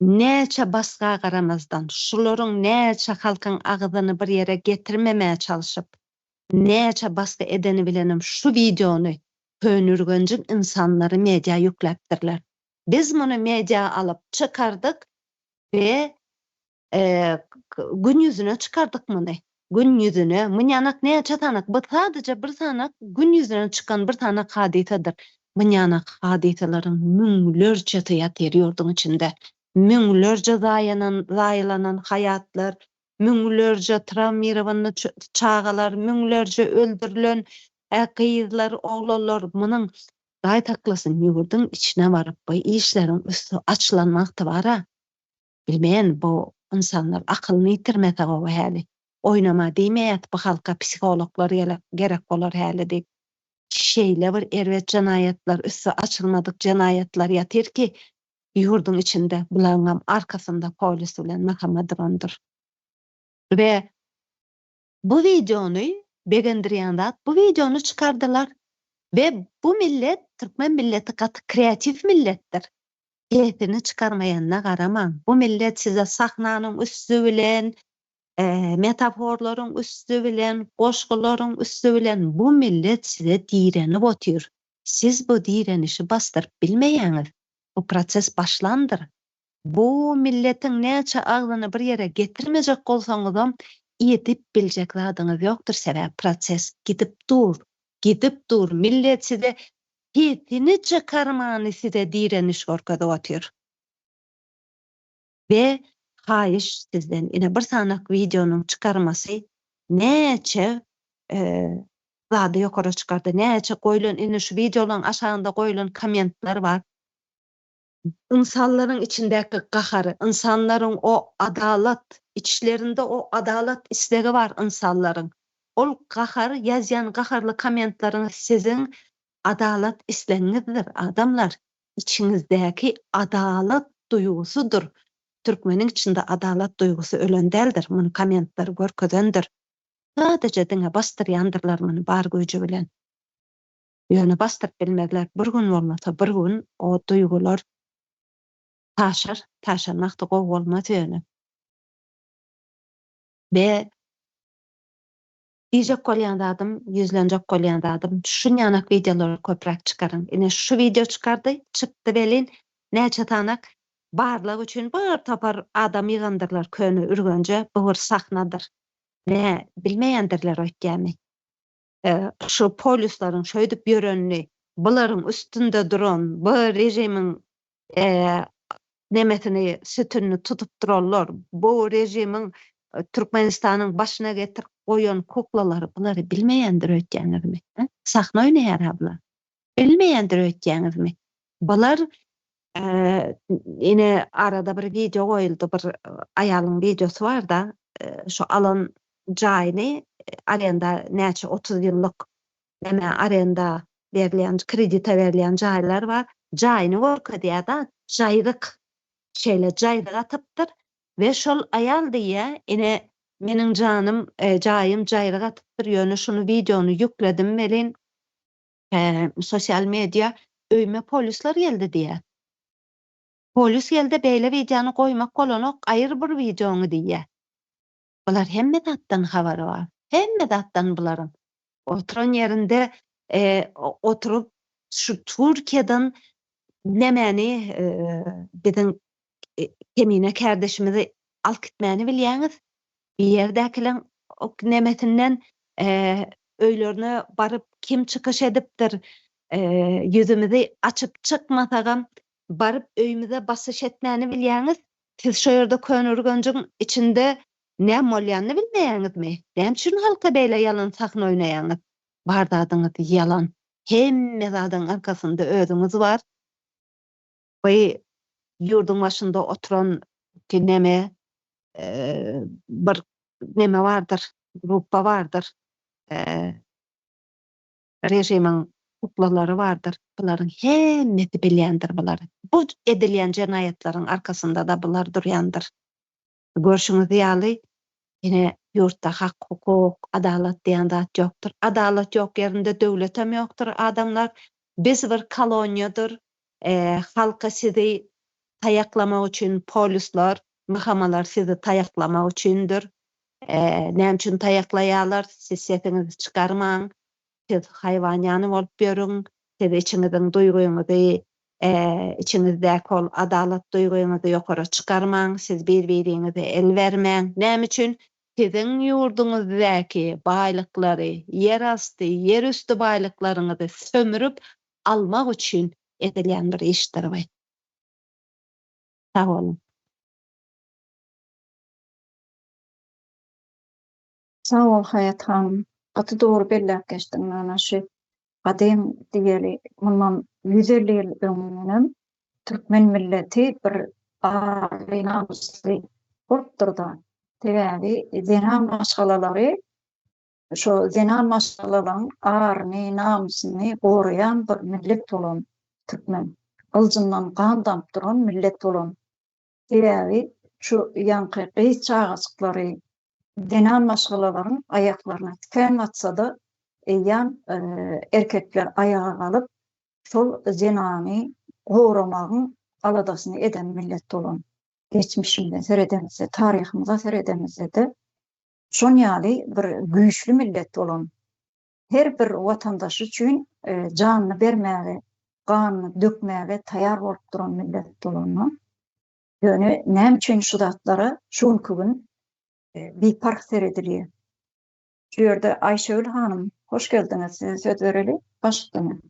Speaker 7: näçe baska garamazdan, şularyň näçe halkyň agzyny bir ýere getirmemäge çalyşyp, näçe baska edeni bilenim şu videony könürgenjik insanlary media ýükläpdirler. Biz muny media alyp çykardyk we gün ýüzüne çykardyk muny. Gün ýüzüne, munyanak näçe tanak, bu sadece bir tanak gün ýüzüne çykan bir tanak hadisedir. Munyanak hadiselerin müňlerce ýatyr ýurduň içinde. Müňlerce zaýlanan hayatlar, müňlerce travmirowan çağalar, müňlerce öldürilen gyzlar, oglanlar, munyň gaýtaklasyn ýurduň içine baryp bu işleriň üstü açlanmakdy bara. Bilmeýän bu insanlar akylyny ýitirmese gowy häli. Oýnama diýmeýät bu halka psikologlar gerek bolar häli diýip. Şeýle bir erwet janaýatlar, üstü açylmadyk janaýatlar ýatyr ki, ýurduň içinde bularňam arkasynda polis bilen mahkama durandyr. Ve bu videony begendirýän zat bu videony çykardylar ve bu millet, Türkmen milleti gaty kreativ milletdir. Keyfini çykarmaýanyna garamaň. Bu millet size sahnanyň üstü bilen, metaforlaryň üstü bilen, goşgularyň üstü bilen bu millet size direnip otyr. Siz bu direnişi bastyryp bilmeýäňiz. Bu proses başlandyr. Bu milletin näçe aglyny bir ýere getirmejek bolsaňyzam ýetip biljek zadyňyz ýokdur. Sebäp proses gidip dur. Millet size keyfini çykarmany size direniş görkezip otyr. Ve haýyş sizden ine bir sanak videonyň çykarmasy näçe zady ýokary çykardy, näçe goýulan ine şu videolaryň aşagynda goýulan kommentler bar. İnsanlaryň içindäki gahary, insanlaryň o adalat, içlerinde o adalat istegi var insanlaryň. Ol gahar, ýazýan gaharly kommentlaryň siziň adalat isleňizdir adamlar. İçinizdäki adalat duýgusudur. Türkmeniň içinde adalat duýgusy ölen däldir. Muny kommentler görkedendir. Sadece diňe bastyrýandyrlar muny bar güýji bilen. Ýöne bastyryp bilmezler. Bir gün bolmasa bir gün o duýgular taşanmakda gowy bolmaz ýöne. Ve diýjek bolýan zadym, ýüzlenjek bolýan zadym, şu ýanak videolary köpräk çykaryň. Ine şu video çykardy, çykdy belin, näçe tanak barlyk üçin bir tapar adam ýygandyrlar köni ürgenje, bu bir sahnadyr. Ne bilmeýändirler öýtgäni. Şu polislaryň şöýdip ýörenini, bularyň üstünde duran, bu rejimiň nemesini, sütünü tutup durarlar. Bu rejimiň Türkmenistanyň başyna getirip goýan kuklalary, bulary bilmeýändir öýtgäňizmi? Sahna oýnaýar bular. Bilmeýändir öýtgäňizmi? Bular ine arada bir video goýuldy, bir aýalyň videosu bar da, şu alan jaýyny arenda näçe 30 ýyllyk näme arenda berilýän, kredita berilýän jaýlar bar. Jaýyny görkezýär da, jaýryk şeýle jaýryk atypdyr we şol aýal diýe ine meniň janym jaýym jaýryk atypdyr ýöne şunu videonu ýükledim melin sosial media öýme polisler geldi diýe. Polis geldi beýle videonu goýmak bolanok aýyr bir videoňy diýe. Bular hemme zatdan habary bar. Hemme zatdan buların. Oturan yerinde oturup şu Türkiye'den nemeni bizim kemine kardeşimizi alıp gitmeni bilýäňiz. Bir yerdekilen o nemetinden öýlerine barıp kim çıkış edipdir, yüzümüzi açıp çıkmasagam barıp öýümüze basış etmeni bilýäňiz. Siz şo ýerde könürgönjüň içinde näme bolýanyny bilmeýäňizmi? Näme üçin halka beýle yalan sakyn oýnaýaňyz? Bardadyňyz yalan. Hemme zadyň arkasynda özüňiz bar. Bu ýurdun başynda oturan näme bir näme bardyr, gruppa bardyr. Rejimiň kutlary bardyr. Bularyň hemmesi bilýändir bulary. Bu edilýän jenayetlaryň arkasynda da bular durýandyr. Görşüňiz ýaly, ýene ýurtda hak, hukuk, adalet diýen zat ýokdur. Adalet ýok ýerinde döwlet hem ýokdur. Adamlar biz bir koloniýadyr. Halka sizi tayaklamak üçin polisler, mahamalar sizi tayaklamak üçindir. Näme üçin tayaklaýarlar? Siz sesiňizi çykarmaň, siz haýwanyany bolup ýörüň, siz içiňizden duýguňyzy, içiňizdäki ol adalet duýguňyzy ýokary çykarmaň, siz bir-biriňize el bermäň. Näme üçin? Siziň ýurduňyzdaky baýlyklary, yer asty, yer üstü baýlyklaryňyzy sömürüp almak üçin edilýän bir işdir bu. Sag bolun.
Speaker 2: Sağ ol Hayat hanım. Atı doğru belli geçtin ana şu kadem diyeli bundan 150 yıl öňünden Türkmen milleti bir ağrınamışlı korkturdu. Tebebi zenan maşgalalary şu zenan maşgalalan ağrını namusyny gorayan bir millet bolan Türkmen. Iljyndan kan damp duran millet bolan. Tebebi şu ýanky gys çağaçyklary zenan maşgalalaryň aýaklaryna tiken atsa da erkekler ayağa kalıp şol zenany goramagyň aladasyny eden millet bolan. Geçmişinde seredemizde, tarihimize seredemizde de şon ýaly bir güýçlü millet bolan. Her bir watandaş üçin janyny bermäge, ganyny dökmäge taýar bolup duran millet bolan. Ýöne näme üçin şu zatlara şonky gün bir park seredilýär. Şu ýerde Aýşegül hanım, hoş geldiňiz. Size söz bereli. Başladyňyz.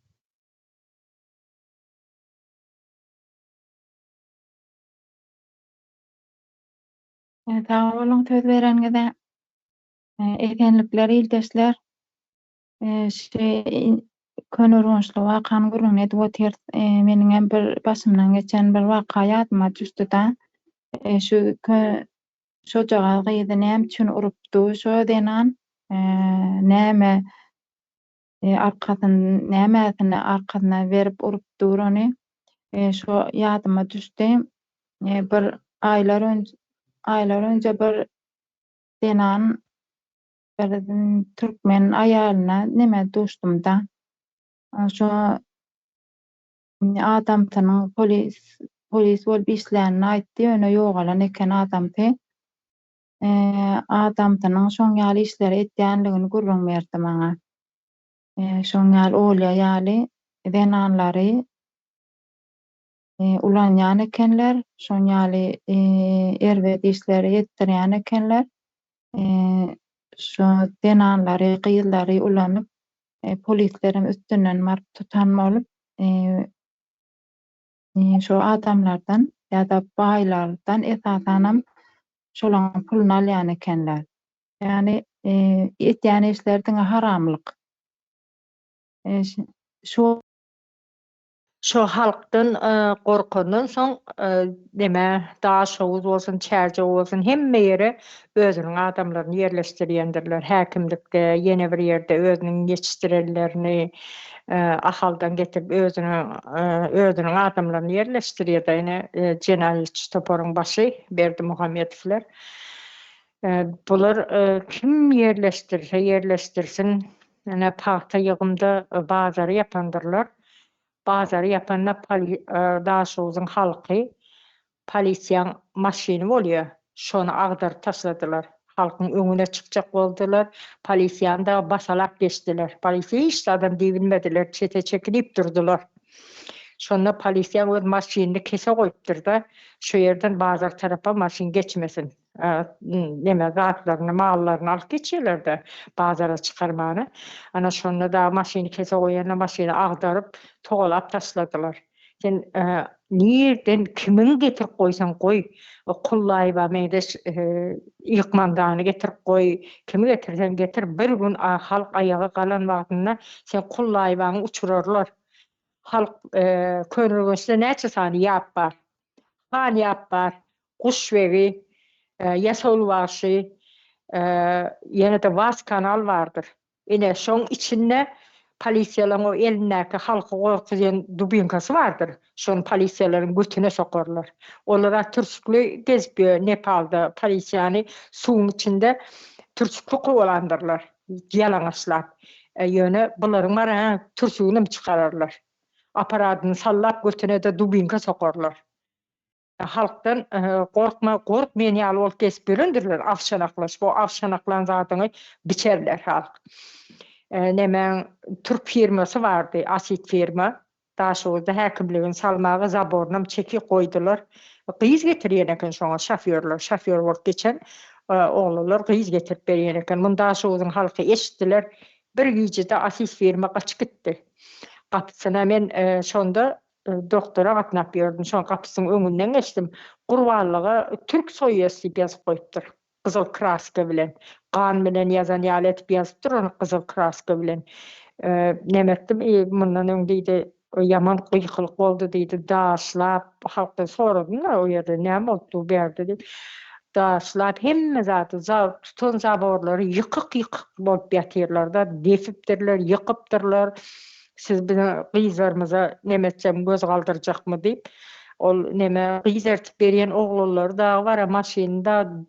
Speaker 9: Sağ olun söz berenňize. Ekenlikler, ildeşler. Könürgünçli wakany gurrun edip otyr. Meniň hem bir başymdan geçen bir waka ýadyma düşdi da. Şu jaga gyýdy näme üçin urupdy şo denan. Näme nämäsini arkasyna berip urupdy ony. Şo ýadyma düşdi. Bir aýlar önce bir denan bir Türkmen aýalyna näme dostum da. Şo adamtynyň polis bolup işlerini aýtdy. Öne ýogalan eken adamty. Adamtynyň şoň ýaly işleri etýänligini gurrun berdi maňa. Şoň ýaly olýa ýaly denanlary ulanýan ekenler. Şoň ýaly erwet işleri etdirýän ekenler. Şo denanlary, gyýyllary ulanyp polislerim üstünden barıp tutan bolup şo adamlardan ýa-da baýlardan esasanam şolaryň puluny alýan ekenler. Ýani etýän işlerdiň haramlyk.
Speaker 3: Şo halkdan gorkandan soň deme daşawuz bolsun, çärje bolsun hemme ýere özüniň adamlaryny ýerleşdirýändirler. Häkimlikde, ýene bir ýerde özüniň ýetişdirellerini ahaldan getirip özüniň adamlaryny ýerleşdirýär da ýene jenayetçi toparyň başy Berdimuhamedowler. Bular kim ýerleşdirsin, ene paxta ýygymda bazary ýapandyrlar. Bazary ýapanda daşawuzyň halky polisiýaň maşyny bolýar. Şonu agdaryp taşladylar. halkın öňüne çykjak boldular. Polisiýany da basalap geçdiler. Polisiýa hiç adam diýbilmediler, çete çekilip durdular. Şonda polisiýa öz maşynyny kese goýupdyrda, şu ýerden bazar tarapa maşyn geçmesin. Neme zatlaryny, mallaryny alyp geçýärler-de bazara çykarmany. Ana şonda da maşyny kese goýanlar maşyny agdaryp, togalap taşladylar. Sen nirden kimin getirip goýsan goý, kullaýba meýdes ýykmandany getirip goý, kimi getirsen getir, bir gün halk ayaga galan wagtynda sen kullaýbany uçurarlar. Halk körürgünçde näçe sany ýap bar. Han ýap bar, Kuşbegi, Ýasolbaşy, ýene de Vas kanal bardyr. Ine şoň içinde polisiýalaryň o elindäki halky gorkuzýan dubinkasy bardyr. Şonu polisiýalaryň götüne sokarlar. Olara türkçükli gezip Nepalda polisiýany suwun içinde türkçükli gowalandyrlar. Ýalaňaçlap. Ýöne bularyň bara türkçügini çykararlar. Aparatyny sallap götüne de dubinka sokarlar. Halkdan korkmaýan ýaly bolup kesip berendirler, afşanaklaş. Bu afşanaklan zadyny biçerler halk. Nemen Türk firmasy bardy, Asit firma. Daşowda häkimligin salmagy zabornam çeki goýdular. Gyýyz getirýän eken şoňa şofýor bolup geçen oglanlar gyýyz getirip berýän eken. Munda Daşowdyň halky eşitdiler. Bir gijede Asit firma gaçyp gitdi. Gapysyna men şonda doktora gatnap ýördim. Şoň gapysynyň öňünden geçdim. Gurbanlyga Türk soýýasy ýazyp goýupdyr. Gyzyl kraska bilen, gan bilen ýazan ýaly etip ýazypdyr onu gyzyl kraska bilen. Nemetdim, mundan öň diýdi, ýaman gyýkylyk boldy diýdi. Daşlap, halkdan soradym da o ýerde näme boldy berdi diýip. Daşlap hemme zaty tutun zaborlary ýykyk bolup ýatyrlar da, defipdirler, ýykypdyrlar. Siz bilen gyýzlarymyza nemetsem göz galdyrjakmy diýip, ol neme gyýz ertip berýän oglanlar da var, maşynda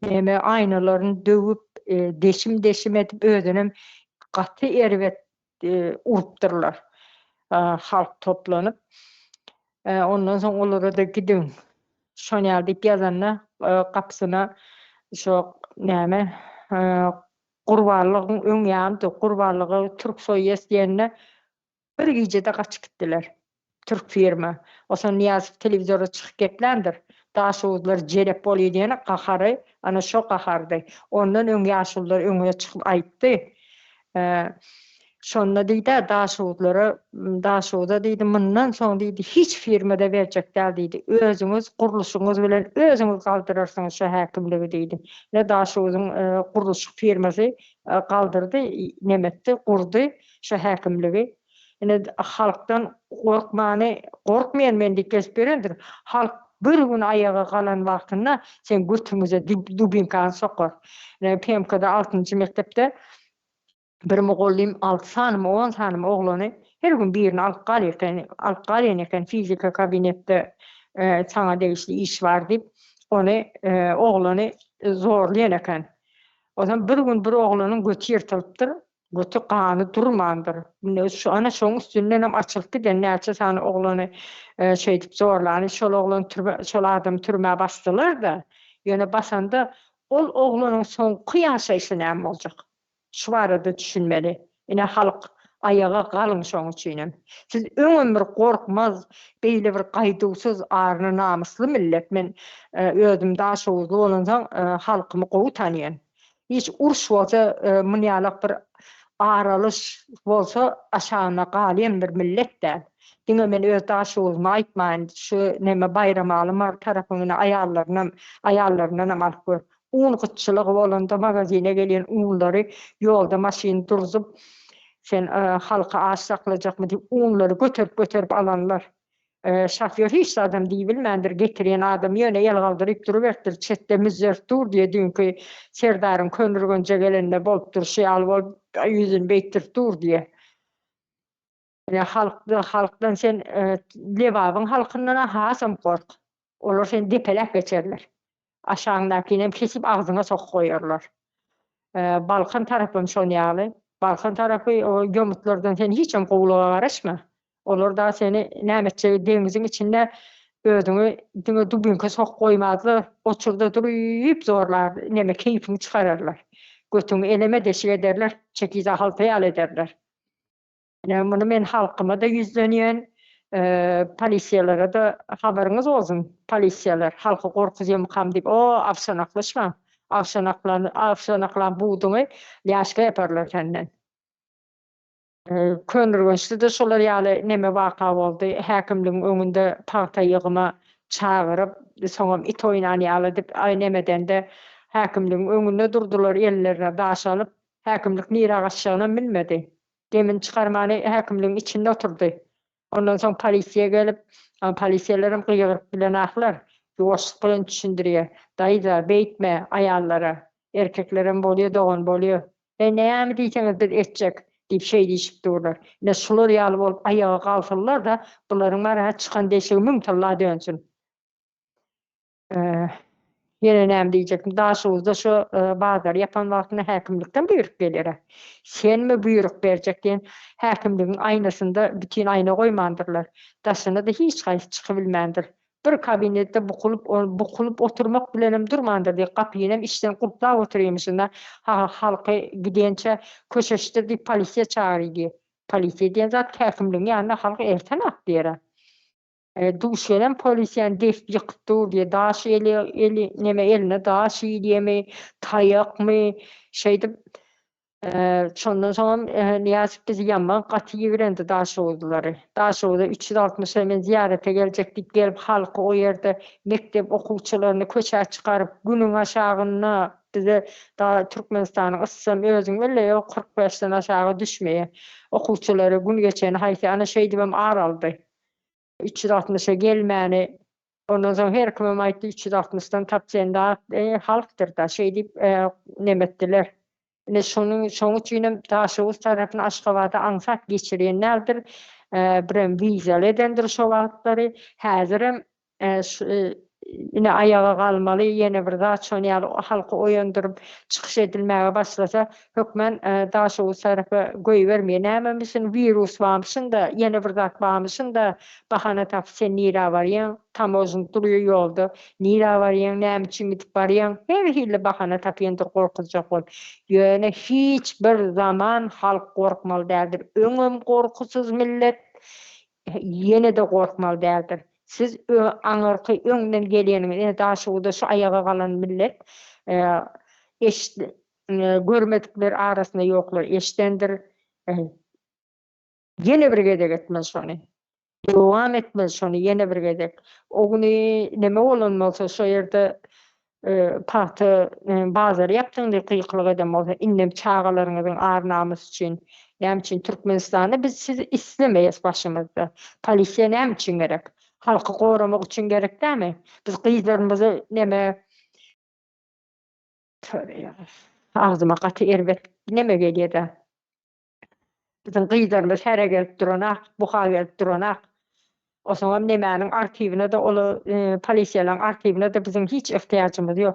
Speaker 3: neme aýnalaryny döwüp, deşim etip özünem gaty erbet urupdyrlar. Halk toplanıp. Ondan soň olara da gidin. Şonýal diýip ýazanna gapysyna şo näme gurbanlygyň öň ýandy, gurbanlygy Türk soýýasy diýende bir gijede gaçyp gitdiler. Türk firma. Oson Niýazow telewizora çykyp geplendir. Daşowlar jerep bolýar diýene gahary, ana şo gahardy. Ondan öň ýaşullar öňe çykyp aýtdy. Şonda diýdi Daşowda diýdi, mundan soň diýdi, hiç firmada berjek däl diýdi. Özüňiz guruluşuňyz bilen özüňiz galdyrarsyňyz şo häkimligi diýdi. Ne Daşowdyň guruluş firmasy galdyrdy, nemetdi, gurdy şo häkimligi. Ene halkdan korkmayan men diýip berendir. Halk bir gün ayaga galan wagtynda sen götüňize dubinkany sokar. PMK'da 6-njy mektepde bir mogollim 6 sanymy 10 sanymy oglany her gün birini alyp galýar eken fizika kabinetde saňa degişli iş bar diýip ony oglany zorlaýan eken. Ozan bir gün bir oglanyň götü ýyrtylypdyr. Götü gany durmandyr. Ana şoň üstünden hem açylypdy da näçe sany oglany şeýdip zorlany, şol oglan şol adam türmäge basdylar da, ýöne basanda ol oglanyň soňky ýaşaýşy näme boljak? Şu barada düşünmeli. Ine halk ayaga galyň şoň üçin. Siz öňe bir korkmaz, beýle bir gaýdysız, arny namysly millet. Men özüm Daşowda bolansaň halkymy gowy tanýan. Hiç uruş bolsa, munýalyk bir aralış bolsa aşağına galýan bir millet de. Diňe men öz Daşowdyma aýtmaýyn, şu neme bayram alymar tarapyna aýallaryna alyp gör. Un gıtçılığı bolanda magazine gelýän unlary ýolda maşyny durdup sen halka aşaklajakmy diýip unlary göterip alanlar. Şofýor hiç adam diýbilmändir, getirýän adam ýöne ýel galdyryp duruberdir, çetde müzer dur diýe dünkü serdaryň könürgünje gelende bolupdyr, şeýal bolup ýüzüni beýtdirip dur diýe. Halkdan sen lewabyň halkyndan hasam kork. Olar seni depelep geçerler. Aşağındakini kesip ağzına sokup koyarlar. Balkan tarafı şonýaly. Balkan tarafı o gömütlerden sen hiç gowulaga garaşma. Olar da seni nämetçe deňiziň içinde özüňi diňe dubinke sok goýmazdy, oçurda durup zorlar, neme keyfini çıkararlar. Götüňi eleme deşik ederler, çekize haltaya al ederler. Bunu men halkyma da yüzlenýän, polisiýalara da habaryňyz bolsun. Polisiýalar halky gorkuzýan diýip, afsanaklaşma. Afsanaklan buduňy ýaşga yaparlar senden. Könürgençde de şolar ýaly neme waka boldy. Häkimligiň öňünde paýta ýygyma çagyryp, soňam it oýnan ýaly diýip, nemeden de häkimligiň öňünde durdular, ellerine daş alyp, häkimlik nira gaçjagyny bilmedi. Demin çykarmany häkimligiň içinde oturdy. Ondan soň polisiýa gelip, polisiýalerim gyýgyryp bilen ahlar, ýoşluk bilen düşündirýär. Daýda beýtme aýallara, erkeklerim bolýar, dogan bolýar. Näme diýseňiz biz etjek diýip diýişip durlar. Şular ýaly bolup aýaga kalkyrlar da bularyň mara çykan deşigi mümtalla dönsün. Ýene näme diýjekdim? Daşygyzda şu bazar ýapan wagtynda häkimlikden buyruk gelir. Sen mi buyruk berjek diýen häkimligiň aýnasynda bütün aýna goýmandyrlar. Daşyna da hiç gaýsy çykyp bilmändir. Bir kabinetde bukulup oturmak bilenem durmandyr diýip gapynem işden gurtlap oturýmyşynda halky gidençe köşeşdir diýip polisiýa çağırýdy. Polisiýa diýen zat häkimligiň ýanyna halk erten ak diýer. Duşelen polisiýany def ýykypdy diýe daş eli neme eline daş ýylymy, taýakmy şeýdip şondan soň Niýazip bizi ýamman gaty ýerendi daşowdulary. Daşowda 360 hemen ziýarete geljek diýip gelip halky o ýerde mektep okuwçylaryny köçä çykaryp günüň aşagyna bize da Türkmenistanyň ıssam özüň belle 45-den aşağı düşmeýe. Okuwçylary gün geçen haýsy ana şeý diýip araldy. 360'a gelmäni, ondan soň her kim aýtdy 360'dan tapjanda halkdyr da şeý diýip nemetdiler. Şoň üçin Daşowy tarapyna Aşgabatda aňsat geçirenlerdir. Birem wiza edendir şo wagtlary. Häzirim ine ayağa kalmaly, ýene bir zat şonu ýaly halky oýandyryp çykyş edilmäge başlasa, hökmen Daşowy tarapy goýbermeýär. Nämemişin virus barmyşyn da, ýene bir zat barmyşyn da bahana tap sen nira barýan, tam özüň durýar ýolda, nira barýan, näme üçin gidip barýan, her hille bahana tapýandyr gorkujak bolup. Ýöne hiç bir zaman halk gorkmaly däldir. Öňüm gorkusuz millet ýene de gorkmaly däldir. Siz aňyrky öňden gelýäniňiz, Daşowda şu ayaga galan millet görmedikleri arasynda ýoklar, eşdendir. Ýene bir gedek etmez şonu. Dowam etmez şonu ýene bir gedek. O güni neme bolanmalsa şo ýerde paýta bazar ýapdyň diýip kıýklyk edem bolsa, innem çağalaryňyzyň arnamys üçin, näme üçin Türkmenistanda biz sizi islemeýäs başymyzda. Polisiýa näme üçin gerek? Halky goramak üçin gerek dämi? Biz gyzlarymyzy neme agzyma gaty erbet neme gelýär-de? Bizim gyzlarymyz here gelip duranak, buha gelip duranak. O zaman nemäniň arkiwine de olu polisiýalaryň arkiwine de bizim hiç ihtiýajymyz ýok.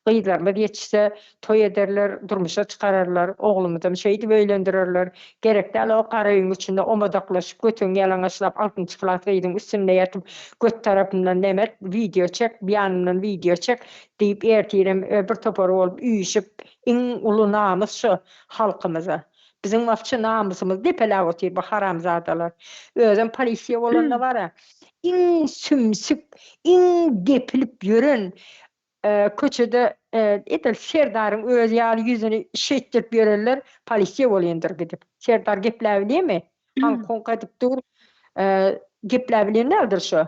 Speaker 3: Gyzlarymyz ýetişse toý ederler, durmuşa çykararlar, oglumyzy şeýdi beýlendirirler. Gerekli o gara öýüň içinde omadaklaşyp götüň ýalaňaçlap 6-njy klas gyzyň üstünde ýatyp göt tarapyndan nemet video çek, ýanyndan video çek diýip ertirem bir topar bolup üýüşip iň uly namys şu halkymyza. Bizim wagtçy namysymyz depelä otyr bu haramzadalar. Özüm polisiýa bolanda bara. İň sümsük, iň gepilip ýören köçede etel serdaryň öz ýaly ýüzüni şeýtdirip ýörerler, polisiýa bolýandyr gidip. Serdar gepläp bilemi? Han konkatyp dur, gepläp bilenlerdir şu.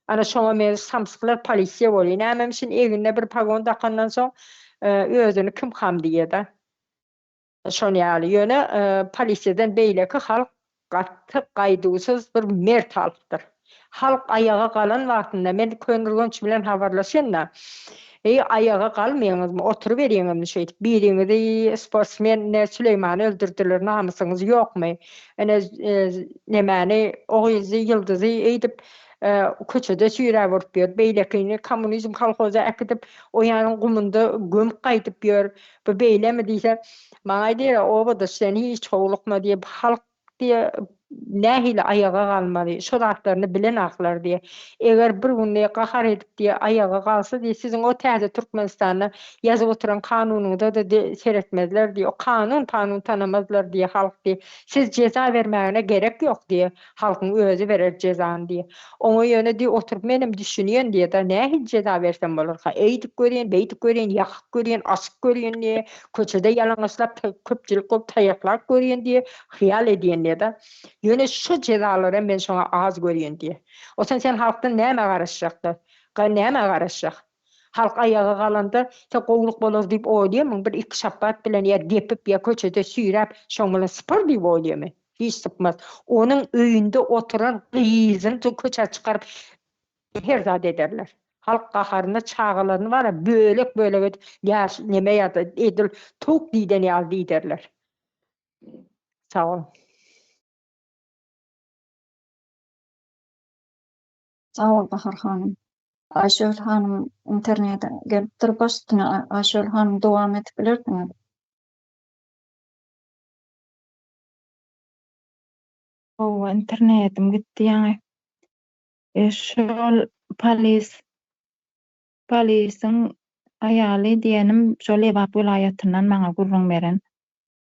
Speaker 3: Ana şoňa men samsyklar polisiýa bolýar. Nämemişin eginde bir pagon takandan soň özüni kim ham diýär-de. Şonu ýaly ýöne polisiýadan beýleki halk gaty gaýdysız bir mert halkdyr. Halk ayağa galan wagtynda men könürgenç bilen habarlaşýanda ayağa galmaýaňyzmy, oturup berýäňizmi şeýdip, biriňizi sportsmen Süleyman öldürdiler, namysyňyz ýokmy? Ene nemäni o ýyldyzy eýdip köçede süýrä borup ýör, beýlekini kommunizm kolhoza äkidip o ýanyň gumunda gömüp gaýdyp ýör. Bu beýlemi diýse, maňa diýer, o da sen hiç howlukma diýip halk diýe nähili ayağa kalmaly, şo zatlaryny bilen aklar diye. Eger bir günde gahar edip diye ayağa kalsa diye sizin o täze Türkmenistanda yazıp oturan kanunuňyzda da seretmezler diye. O kanun tanamazlar diye halk diye. Siz ceza vermäňine gerek yok diye. Halkyň özü berer cezany diye. Oňa ýöne diye oturup menim düşünýän diye da nähili ceza versem bolar? Ha eýdip görýän, beýdip görýän, ýakyp görýän, asyp görýän diye, köçede ýalaňaçlap köpçülik bolup taýaklap görýän diye hyýal edýän diye da. Ýöne şu cezalara men şoňa az görýän diye. O sen halkdan näme garaşjakdy? Näme garaşjak? Halk ayağa galanda sen gowluk bolar diýip oýdýarmyň? Bir iki şapat bilen ýa depip ýa köçede süýräp şoň bilen spor diýip oýdýarmy? Hiç sıpmaz. Onun öýünde oturan gyýyzyny köçe çykaryp herzat ederler. Halk gaharyna çağılaryny var ya, bölek ýaş neme ýa-da edil tok diýden ýa diýderler. Sağ ol.
Speaker 2: Sağ ol Bahar hanım. Ayşegül hanım internete gelipdir başdyna. Ayşegül hanım dowam etip bilerdiňiz.
Speaker 9: O internetim gitdi ýaňy. Şol polisiň aýaly diýenim şol Ebap vilayatyndan maňa gurrun beren.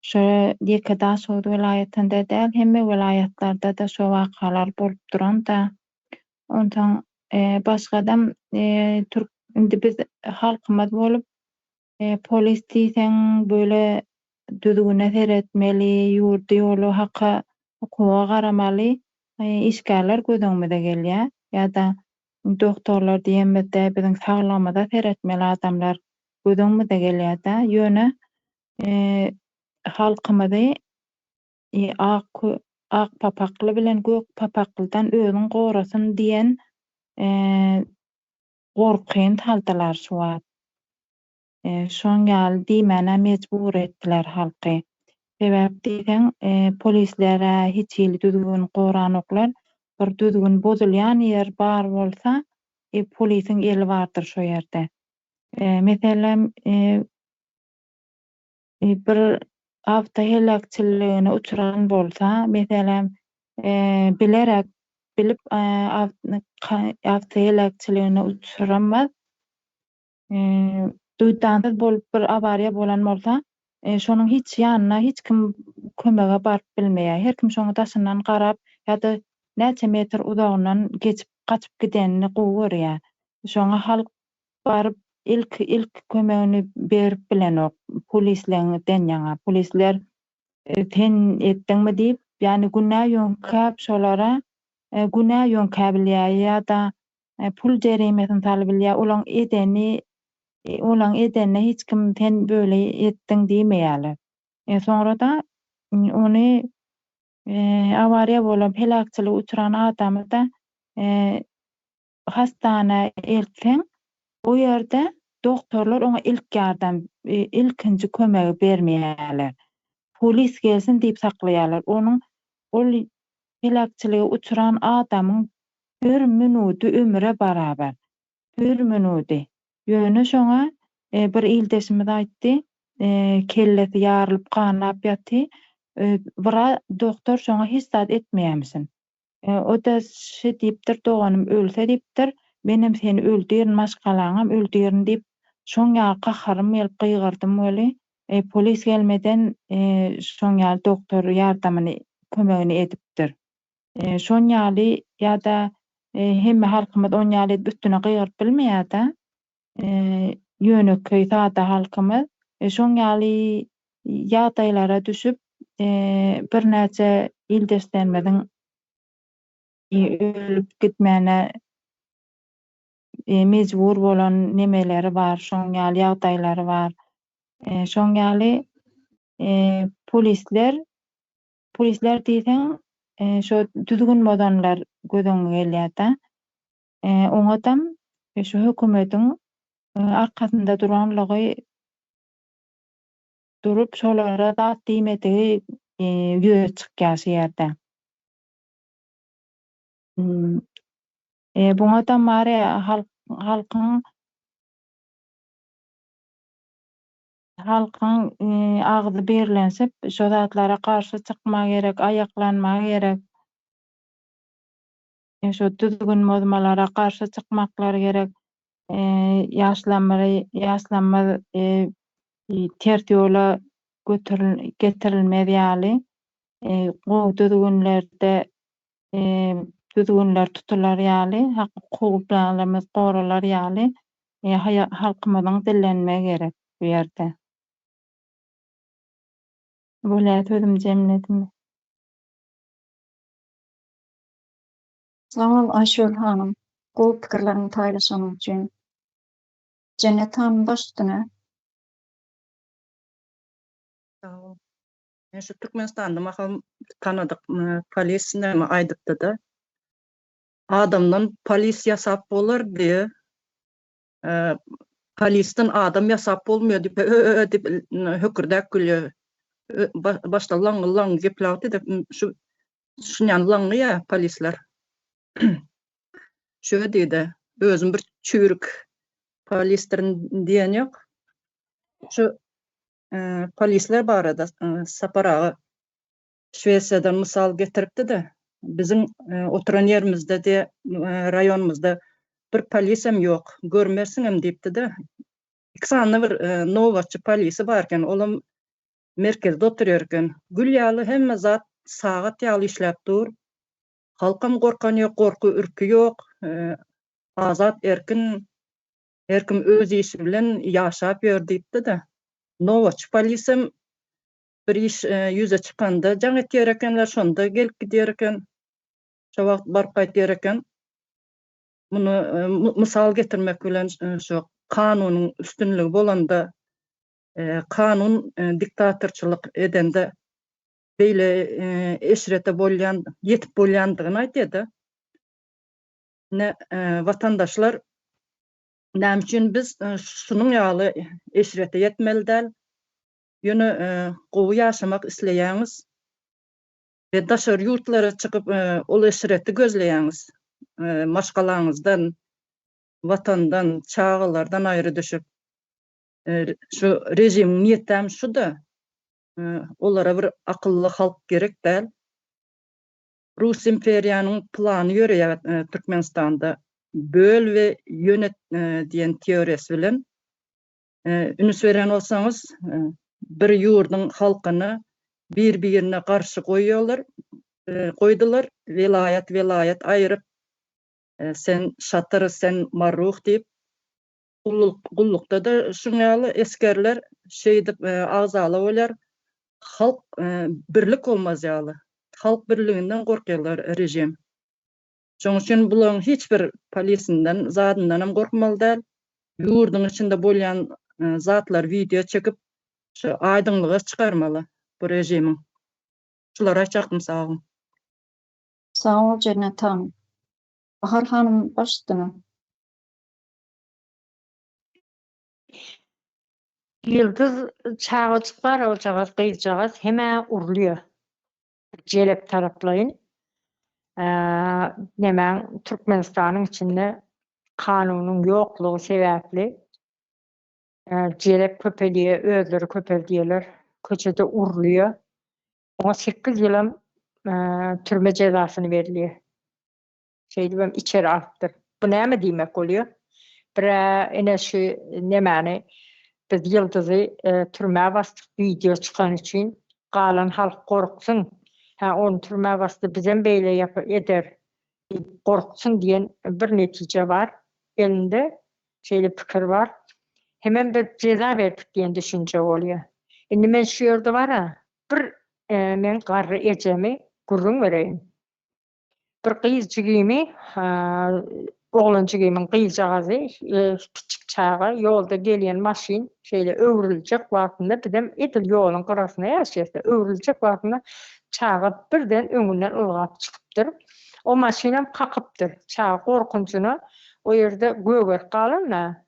Speaker 9: Şo Dikada Sowd vilayatynda däl, hemme vilayatlarda da şo wakalar bolup duran da. Ondan başgadam Türk indi biz halkymyz bolup polis diýseň böyle düzgüne seretmeli, ýurdy ýolu hakka hukuga garamaly işgärler gözeňmize gelýär. Ýa-da doktorlar diýenmezde biziň saglamaza seretmeli adamlar gözeňmize gelýär da. Ýöne halkymyzy ak papakly bilen gök papaklydan özüň gorasyn diýen gorkyn haldalar şu wagt. Şoň ýaly diýmäne mejbur etdiler halky. Sebäp diýseň polislere hiç ýyly düzgün goranoklar bir düzgün bozulýan ýer bar bolsa polisiň eli bardyr şo ýerde. Meselem bir awto helakçylygyna uçuran bolsa, meselem bilerek bilip awto helakçylygyna uçuranmaz. Duýdansyz bolup bir awariýa bolan bolsa, şonuň hiç ýanyna hiç kim kömege baryp bilmeýär. Her kim şoňa daşyndan garap ýa-da näçe metr uzagyndan geçip gaçyp gidenini gowy görýär. Şoňa halk baryp ilk kömegini berip bilenok polislerden ýaňa. Polisler ten etdiňmi diýip, ýani günä ýönkäp şolara günä ýönkäp bilýär ýa-da pul jerimesini salyp bilýär. Olaň edenne hiç kim ten böyle etdiň diýmeýärler. Soňra da ony awariýa bolup helakçylyga uçuran adamy da hastana eltseň, o ýerde doktorlar oňa ilk ýardam, ilkinji kömegi bermeýärler. Polis gelsin diýip saklaýarlar. Onuň ol helakçylyga uçuran adamyň bir minuty ömüre barabar. Bir minuty. Ýöne şoňa bir ildeşimiz aýtdy, kellesi ýarylyp kanap ýaty. Bira doktor şoňa hiç zat etmeýärmisin. O da şi diýipdir, doganym ölse diýipdir, menem seni öldürin, maşgalaňam öldürin diýip şoň ýaly gaharym gelip gyýgardym öli. Polis gelmeden şoň ýaly doktor ýardamyny kömegini edipdir. Şoň ýaly ýa-da hemme halkymyz oň ýaly üstüne gyýgyryp bilmeýär da. Ýönekköý zada halkymyz şoň ýaly ýagdaýlara düşüp bir näçe ildeşlerimiziň ölüp gitmäne mejbur bolan nemeleri bar, şoň ýaly ýagdaýlary bar. Şoň ýaly polisler diýseň şo düzgün bolanlar gözeňe gelýär da. Oňadam şu hökümetiň arkasynda duranlygy durup şolara zat diýmedigi ýöne çykýar ýerde. Buňa mare halkyň agzy berilense şo zatlara garşy çykmak gerek, aýaklanmak gerek. Şo düzgün mozmalara karşı çykmaklary gerek. Ýaşlanma tertiyola getirilmeli ýaly. Düzgünlerde düzgünler tutular ýaly, hukuklarymyz goralar ýaly. Halkymyzyň dillenme gerek bu ýerde. Bolýar sözüm jemledim.
Speaker 2: Sağ ol Ayşul hanım. Bu pikirlerini paylaşan için. Cennet hanım başladı.
Speaker 6: Sağ ol. Şu Türkmenistanda mahal tanadyk polis näme aýdypdy da. Adamdan polis ýasap bolar diýe. Polisden adam ýasap bolmuyor diýip hökürdäk gülýär. Başda lang gepläpdi de şunyan langyýa polisler. Şöyle diýdi, özüm bir çürük polislerin diýen ýok. Şu polisler barada saparagy Şwesiýadan mysal getiripdi de, bizim oturan ýerimizde de rayonumuzda bir polisem ýok, görmersiňem diýipdi de. İki sanly bir nowaçy polisi barken, olam merkezde oturýarken, gül ýaly hemme zat sagat ýaly işläp dur. Halkam gorkan ýok, gorku ürkü ýok. Azat erkin öz işi bilen ýaşap ýör diýipdi de. Nowaçy polisem bir iş ýüze çykanda jaň etýär ekenler, şonda gelip gidýär eken. Şo wagt barp gaýtýar eken. Muny mysal getirmek bilen şo kanunyň üstünligi bolanda, kanun diktatorçylyk edende beýle eşrete bolýan, ýetip bolýandygyny aýtdy. Ne vatandaşlar näme üçin biz şunuň ýaly eşrete ýetmeli däl. Ýöne gowy ýaşamak isleýäňiz we daşary ýurtlara çykyp ol eşreti gözleýäňiz. Maşgalaňyzdan, watandan, çağalardan aýry düşüp şu rejim niýetem şu da olara bir akylly halk gerek däl. Rus imperiýanyň plany ýöreýär Türkmenistanda böl we ýönet diýen teoriýasy bilen üns beren bolsaňyz bir ýurdyň halkyny bir-birine garşy goýdylar, velayet aýryp sen şatyr, sen marruh diýip gullukda da şuňaly eskerler şeýdip agzala bolýar. Halk birlik bolmaz ýaly. Halk birliginden gorkýarlar rejim. Şoň üçin bularyň hiç bir polisinden, zadyndan hem gorkmaly däl. Ýurdyň içinde bolýan zatlar video çekip şu aýdyňlyga çykarmaly bu rejimiň. Şulara aýtjakdym sağ.
Speaker 2: Sağ ol Cennet hanım. Bahar hanım başladı.
Speaker 3: Yıldız çağı çıkar olacağız, kıyacağız, hemen urluyor. Celep taraflayın. Hemen Türkmenistan'ın içinde kanunun yokluğu sebepli celep köpeliğe, özleri köpeliyorlar. Köçede urluyor. 18 yılım türme cezasını veriliyor. Ben içeri attır. Bu ne mi demek oluyor? Bir ene şu ne mani biz Yıldız'ı türmeye bastık video çıkan için kalan halk korksun. Onu türmeye bastı bizden böyle eder korksun diyen bir netice var. Elinde şeyli fikir var. Hemen bir ceza verdik diyen düşünce oluyor. Şimdi ben şu yerde var ha bir men qarry ejemi gurrun vereyim. Bir kıyızcığımı oğlancığımın kıyıcağızı küçük çağa yolda gelen maşin şeyle öwrülecek vaktinde bizim edil yolun karasına yaşaysa öwrülecek vaktinde çağa birden öňünden ılgap çıkıptır. O maşinem kakıptır. Çağa korkunçuna o yerde göwer kalanla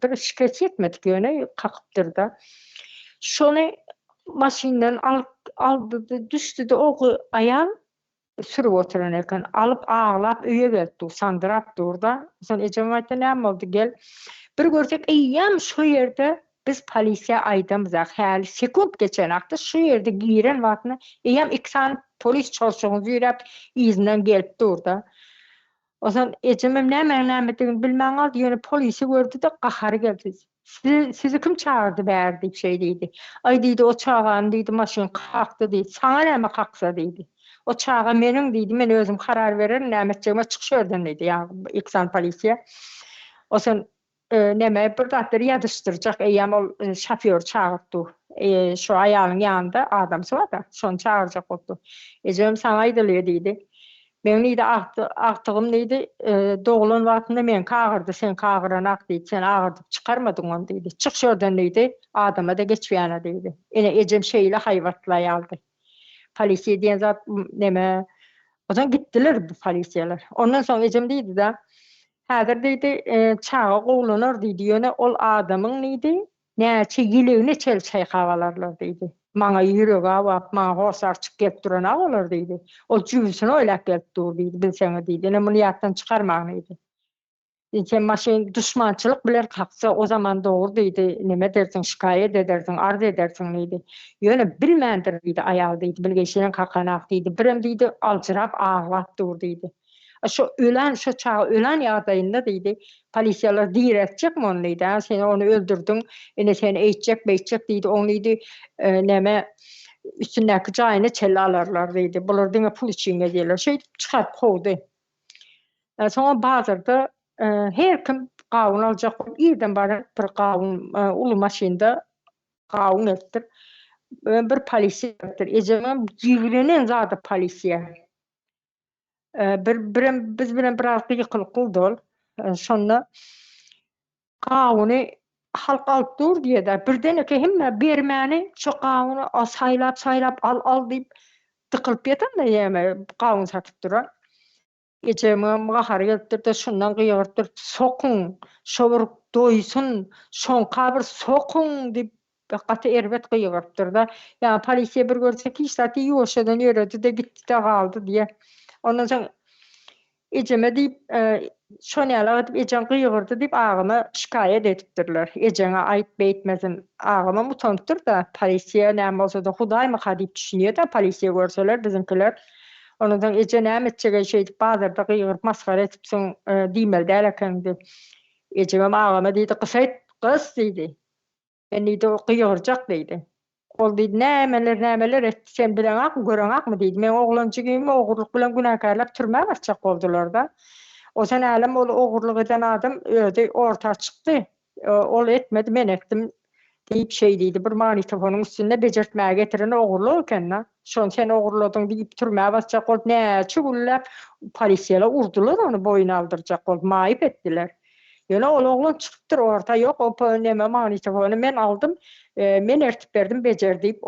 Speaker 3: bir şikayet etmedik yöne kakıptır da. Şonu maşinden aldı düştü de o ayal sürüp oturan eken alıp ağlap öýe geldi, sandırap durda. Son ejemaýetde näme boldy gel. Bir görsek eýýäm şu ýerde biz polisiýa aýdamyzak. Häli sekund geçen akda şu ýerde giren wagtynda eýýäm iki tane polis çalışanymyz ýürep izinden gelip durda. Ozan ejemem näme bilmän aldy. Ýöne polisi gördü de gahary geldi. Sizi kim çağırdı bäri diýip şey diýdi. Ay diýdi o çağan diýdi maşyn kakdy diýdi. Saňa näme kaksa diýdi. O çağa meniň diýdi, men özüm karar berer näme etjegime çykyşerdim diýdi. Ýa iksan polisiýa. Ozan näme bir zatlar ýadyşdyrjak eýem ol şoför çağırdy. Şu aýalyň ýanynda adam var da, şonu çağırjak boldy. Ejem saňa aýdylýar diýdi. Men diýdi agtygym diýdi, doglan wagtynda men kagyrdy, sen kagyranyk diýdi, sen agyrdyp çykarmadyň onu diýdi. Çyk şerden diýdi, adama da geçýäne diýdi. Ene ejem şeýle haýwatlaý aldy. Polisiýa diýen zat näme? Ozan gitdiler bu polisiýalar. Ondan soň ejem diýdi da, häzir diýdi, çağa gowlanar diýdi, ýöne ol adamyň diýdi, näçe ýylyny çel çaýkawalarlar diýdi. Maňa ýüregi awap, maňa hosar çyk gelip duran awlar diýdi. O jüýsüni oýlap gelip dur diýdi, bilseňi diýdi. Ene muny ýatdan çykarmak diýdi. Sen maşyn düşmançylyk bilen kaksa o zaman dogry diýdi, neme dersiň, şikaýet edersiň, arz edersiň diýdi. Ýöne bilmändir diýdi, aýal diýdi, bilgeçilen kakanak diýdi. Birem diýdi, aljyrap aglap dur diýdi. Şu ölen, şu çağı ölen ýagdaýynda diýdi, polisiýalar diýretjekmi onu diýdi, sen onu öldürdüň, ene sen eýtjek, beýtjek diýdi, onu diýdi, näme üstündäki jaýyny çelle alarlar diýdi. Bular diňe pul için gelýärler. Şey çykaryp gowdy. Soňra bazarda her kim gawun aljak bolup ýerden barar bir gawun uly maşynda gawun etdir. Bir polisiýa ejemem ýigirenen zady polisiýa. Biz bilen biraz gyýkylyk boldy ol. Şonda gawuny halk alyp dur diýdi. Birdeneki hemme bermäni şu gawuny saýlap al diýip tıkylyp ýetende ýeme gawun satyp durar. Ejemem gahary gelipdir, şundan gyýyrdyr, sokun, şowur doýsun, şoň kabir sokun diýip gaty erbet gyýyrdyr da. Ýa polisiýa bir görsek hiç zaty ýoşadan ýöredi de gitdi de galdy diýe. Ondan soň ejeme diýip şonu ýaly ejem gyýyrdy diýip agyma şikaýet etipdirler. Ejeňe aýt beýtmezin agyma mutantyr da polisiýa näme bolsa da Hudaýmy hadyp düşünýär da polisiýa görseler bizimkiler. Ondan soň eje näme etjege şey diýip bazarda gyýyryp masgara etipsiň diýmeli däl eken diýip. Ejemem agyma diýdi, "Gysaýt, gys" diýdi. Ben diýdi, "Gyýyrjak" diýdi. Ol diýdi, "Nämeler etdi, sen bileňakmy, göreňakmy" diýdi. Men oglançygymy ogurluk bilen günahkarlap türmäge atjak boldular da. O sen alem ol ogurluk eden adam öýde orta çykdy. Ol etmedi, men etdim diýip şey diýdi. Bir magnitofonuň üstünde bejertmäge getiren ogurluk eken. Şonu sen ogurladyň diýip türmäge atjak bolup näçe güllap polisiýalar urdular onu boyuna aldyrjak bolup maýyp etdiler. Ýöne ol oglan çykypdyr orta ýok, o näme magnitofonu men aldym, men ertip berdim bejer diýip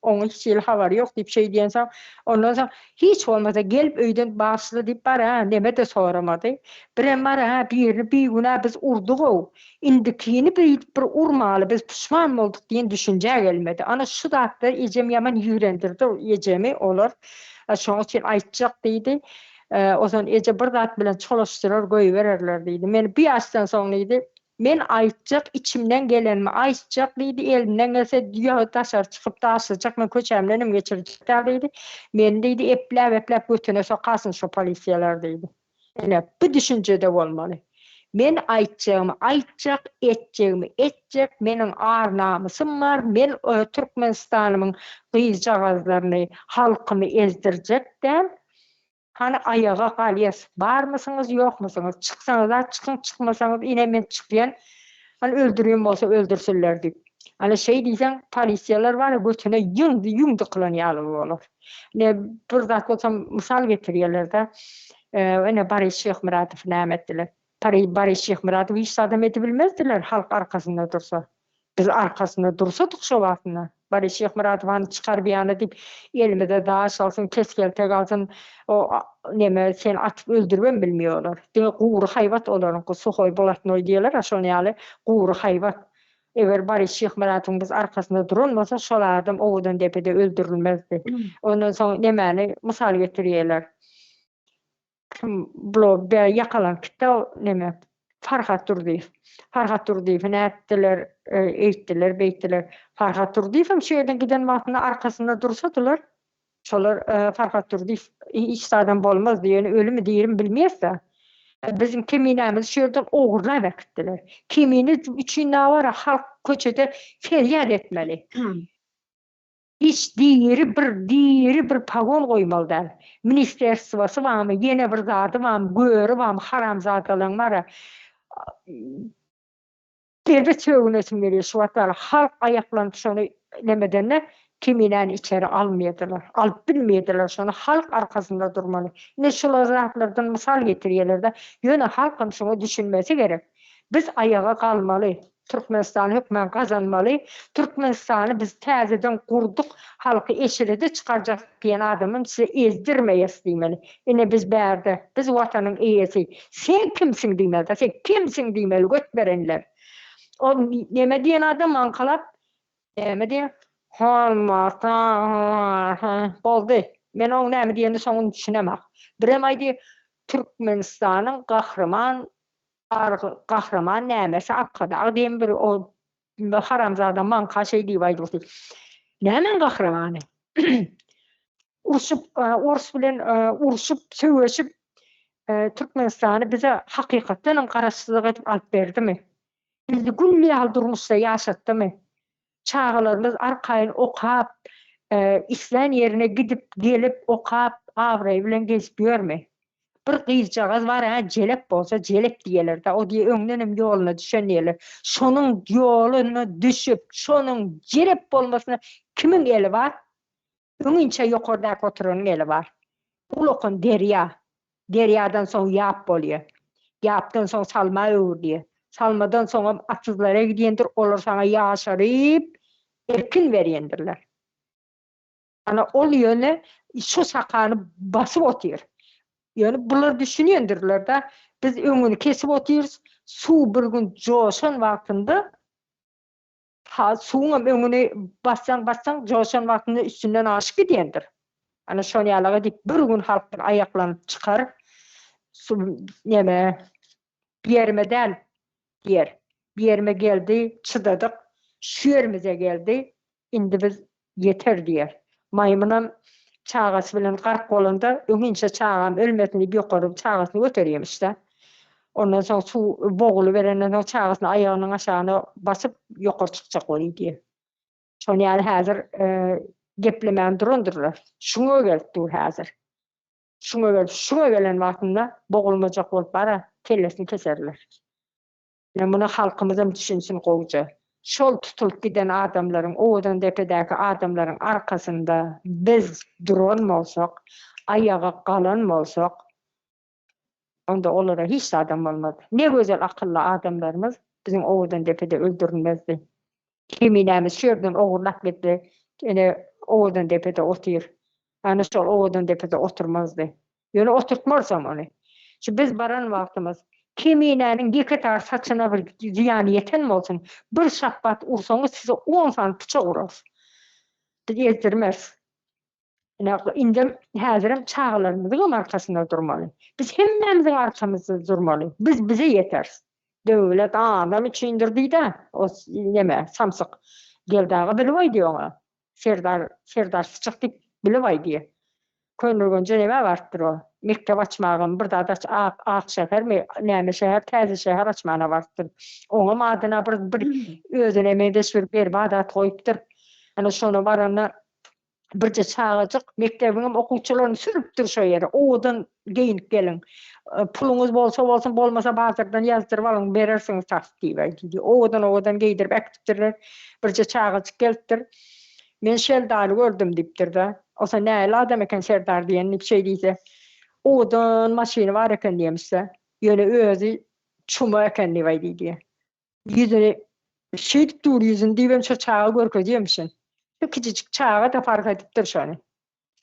Speaker 3: onuň hiç ýyl habary ýok diýip şey diýensoň, ondan soň hiç bolmasa gelip öýden başly diýip bar näme de soramady. Birem bar bir güne biz urduk, indikini bir urmaly, biz pişman bolduk diýen düşünje gelmedi. Ana şu zatda ejem ýaman ýürendirdi ejemi olar. Şoň üçin aýtjak diýdi. O zaman eje bir zat bilen çalışdyrar goýbererler diýdi. Men bir astan soň diýdi, men aýtjak içimden gelenmi aýtjak diýdi, elimden gelse ýa taşar çykyp taşyjak, men köçämlenim geçirjek diýdi. Men diýdi eplep götüne sokasyn şu polisiýalar diýdi. Ene bu düşünjede bolmaly. Men aýtjak, etjek, meniň ar namysym bar, men Türkmenistanyň gyýjagaslaryny, halkymy ezdirjekden hani ayağa galýas, barmysyňyz, ýokmusyňyz? Çyksaňyz da çykyň, çykmasaňyz ine men çykýan. Hani öldürýän bolsa öldürsinler diýip. Hani şey diýsen, polisiýalar bar, götüne ýüňdy kılanýaly bolar. Ne bir zat bolsa mysal getirýärler da. Ene Barış Şyhmuratow näme etdiler? Barış Şyhmuratow hiç adam eti bilmezdiler halk arkasında dursa. Biz arkasında dursadyk şu wagtynda. Barış Şyhmuratow çykarıp ýany diýip elimizde daş alsyn, keskelte galsyn, o näme sen atyp öldürben bilmiyorlar. Diňe gowru haýwat olaryň Suhoy Bulatnoy diýerler, şonu ýaly gowru haýwat. Eger Barış Şyhmuratow biz arkasında durulmasa şol adam owdan depede öldürilmezdi. Ondan soň nämäni mysal getirýärler. Bu ýakalanykda näme Farhat Durdiýew näetdiler, eýtdiler, beýtdiler. Farhat Durdiýew şeýerden giden wagtynda arkasynda dursadylar. Şolar Farhat Durdiýew hiç adam bolmaz diýeni ölümi diýerim bilmeýärse. Bizim keminemiz şuradan oğurlar vakittiler. Kimini üçün ne var? Halk köçede feryat etmeli. Hiç diğeri bir pagon koymalılar. Ministerstvası var mı? Yine bir zadı var mı? Göğürü var mı? Haramzadalan var. Devlet söğünesin veriyor şu vatlar. Halk ayaklanıp sonra nemedenler kiminen içeri almaydılar. Alıp bilmeydiler sonra. Halk arkasında durmalı. Ne şular rahatlardan misal getiriyorlar da yöne halkın şunu düşünmesi gerek. Biz ayağa kalmalı. Türkmenistan hükmen kazanmalı. Türkmenistan'ı biz tezeden kurduk. Halkı eşirede çıkaracak diyen adamın size ezdirmeyesi demeli. Yine biz berde, biz vatanın iyisi. Sen kimsin demeli. Sen kimsin demeli. Götmerenler. O neme diyen adam ankalap, neme diyen? Boldu. Men o neme diyeni sonun düşünemek. Birem aydi Türkmenistan'ın kahraman nemesi akkada. Diyem bir o haramzada manka şey deyip Nemen kahramanı? Urs bilen urşup, söveşip Türkmenistan'ı bize hakikaten karasızlık edip alıp berdi mi? Bizi gülli aldırmışsa yaşattı mı? Çağlarımız arkayın okap, İslam yerine gidip gelip okap, avrayı bilen gezip görme. Bir kıyıcağız var ha, celep olsa celep diyeler de, o diye önlenim yoluna düşen diyeler. Şonun yoluna düşüp, şonun celep olmasına kimin eli var? Önünçe yukarıda oturanın eli var. Ulukun derya. Deryadan sonra yap oluyor. Yaptan sonra salma öğürlüyor. Salmadan sonra atsızlara gidiyendir, olur sana yaşarıp erkin veriyendirler. Yani ol yönü şu sakanı basıp otuyor. Yani bunlar düşünüyendirler da biz önünü kesip otuyoruz. Su bir gün coşan vaktinde suğun önünü bassan coşan vaktinde üstünden aşık gidiyendir. Yani şonu yalaga deyip bir gün halklar ayaklanıp çıkar. Su neme bir yerime del diyer. Bir yerime geldi, çıdadık. Şu yerimize geldi. Indi biz yeter diyer. Maymunum çağası bilen qark kolunda önünçe çağam ölmesini bir korup çağasını götürüyorum işte. Ondan sonra su boğulu verenden sonra çağasını ayağının aşağına basıp yukarı çıkacak oluyor diye. Şonu yani hazır geplemen durundurlar. Şuna geldi dur hazır. Şuna gelen vaktinde boğulmayacak olup bara kellesini keserler. Yani bunu halkımızın düşünsün koyucu. Şol tutulup giden adamların, oğudan depedeki adamların arkasında biz duran olsak, ayağa kalan olsak, onda onlara hiç adam olmadı. Ne güzel akıllı adamlarımız bizim oğudan depede öldürülmezdi. Kiminemiz şuradan oğurlak gitti, yine oğudan depede oturuyor. Yani şol oğudan depede oturmazdı. Yani oturtmarsam onu. Şimdi biz baran vaktimiz, kiminenin diketar saçına bir ziyanı yeten mi olsun? Bir şapbat ursanız size 10 tane bıçak uğrar. Ezdirmez. Yani indim hazırım çağlarımızın arkasında durmalı. Biz hemmemizin arkamızda durmalı. Biz bize yeter. Devlet adam içindirdi de o neme samsık geldağı bilivay diyor ona. Serdar sıçık deyip bilivay diye. Könülgünce neme vardır o. Mektep açmağın, burada da Akşehir mi, neme şehir, Təze şehir açmağına vardır. Onun adına bir özün emeğdeş bir badat koyuptur. Yani şunu varanlar birce çağacık, mektebinin okuyucularını sürüptür şu yere. Oğudan geyinip gelin. Pulunuz bolsa bolmasa bazardan yazdırıp alın, verirsiniz tasdiği. Oğudan geydirip ektiptirler. Birce çağacık geliptir. Men Şerdar'ı gördüm diptir de. Osa näle adam eken Şerdar diyen bir şey diyse. Oğudan maşini var eken diyemişse. Yöne özü çuma eken diye diye. Yüzünü şey dur yüzünü diyem şu çağı görkö diyemişsin. Şu küçücük çağı da fark ediptir şonu.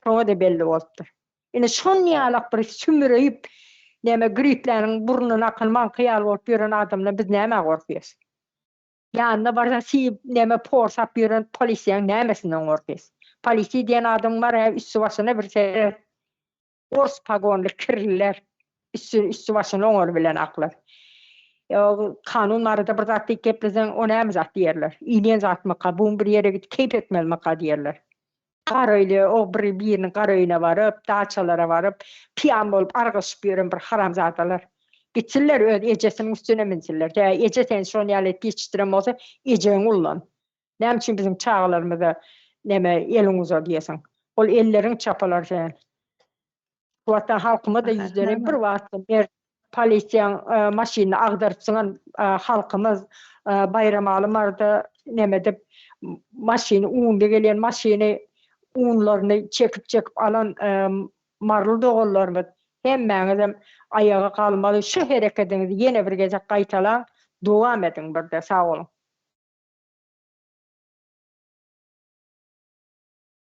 Speaker 3: Şona da belli olupdur. Yine şon niyalak bir sümüreyip neme griplerin burnuna akılman kıyal olup yören adamla biz neme korkuyoruz. Yanında barsa neme porsap yören polisiyen nemesinden korkuyoruz. Polisi diyen adam var ya üstü başına bir şey ors pagonlu kirliler üstü başına onu bilen aklar. Kanunları da bir zat deyip geplizen ona hem zat diyerler. İliyen zat mı kabuğun bir yere git keyp etmeli mi diyerler. Karöyle o bir yerinin karöyüne varıp, dağçalara varıp, piyam olup argışıp yürün bir haram zatalar. Gitsinler öz ejesinin üstüne minsinler. Ya eje sen şonu ýalet geçiştirem bolsa ejeň ullan. Näme üçin bizim çağlarymyza neme eliniz ol diýesin. Ol elleriň çapalar sen. Watan halkyma da yüzlerine bir wagtda ber polisiýaň maşyny agdarypsyňan halkymyz bayram alymardy neme dep maşyny uňda gelen maşyny unlaryny çekip alan marly dogullarymyz hemmäňizem ayağa kalmaly. Şu hereketinizi ýene bir gece gaýtalan dowam ediň birde. Sag bolun.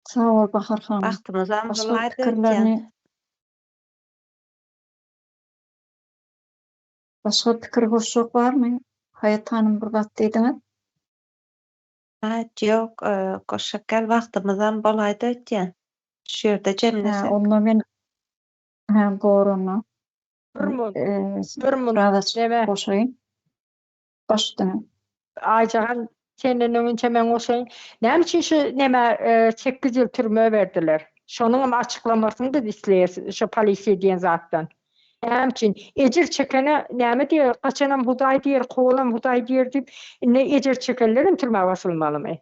Speaker 2: Sağ ol Bahar hanım.
Speaker 7: Wagtymyzam
Speaker 2: Başka
Speaker 7: bolaydy.
Speaker 2: pikirlerini başka pikir goşjak barmy? Hayat hanım bir gat diýdiňiz.
Speaker 7: Ha, yok, goşak gel wagtymyzam bolaydy ötýän. Şu ýerde jemlesek.
Speaker 2: Onda men gorunna.
Speaker 3: Bir mun neme
Speaker 2: Goşaýyn. Başdyň.
Speaker 3: Aycahan senden önce men oşayın. Näme üçin şu neme 8 ýyl türme berdiler. Şonuň açıklamasyny da isleýär şu polisiýa diýen zatdan. Näme üçin ejir çekene näme diýer? Gaçanam hudaý diýer, kowalam hudaý diýer diýip ne ejir çekenlerim türme basylmalymy?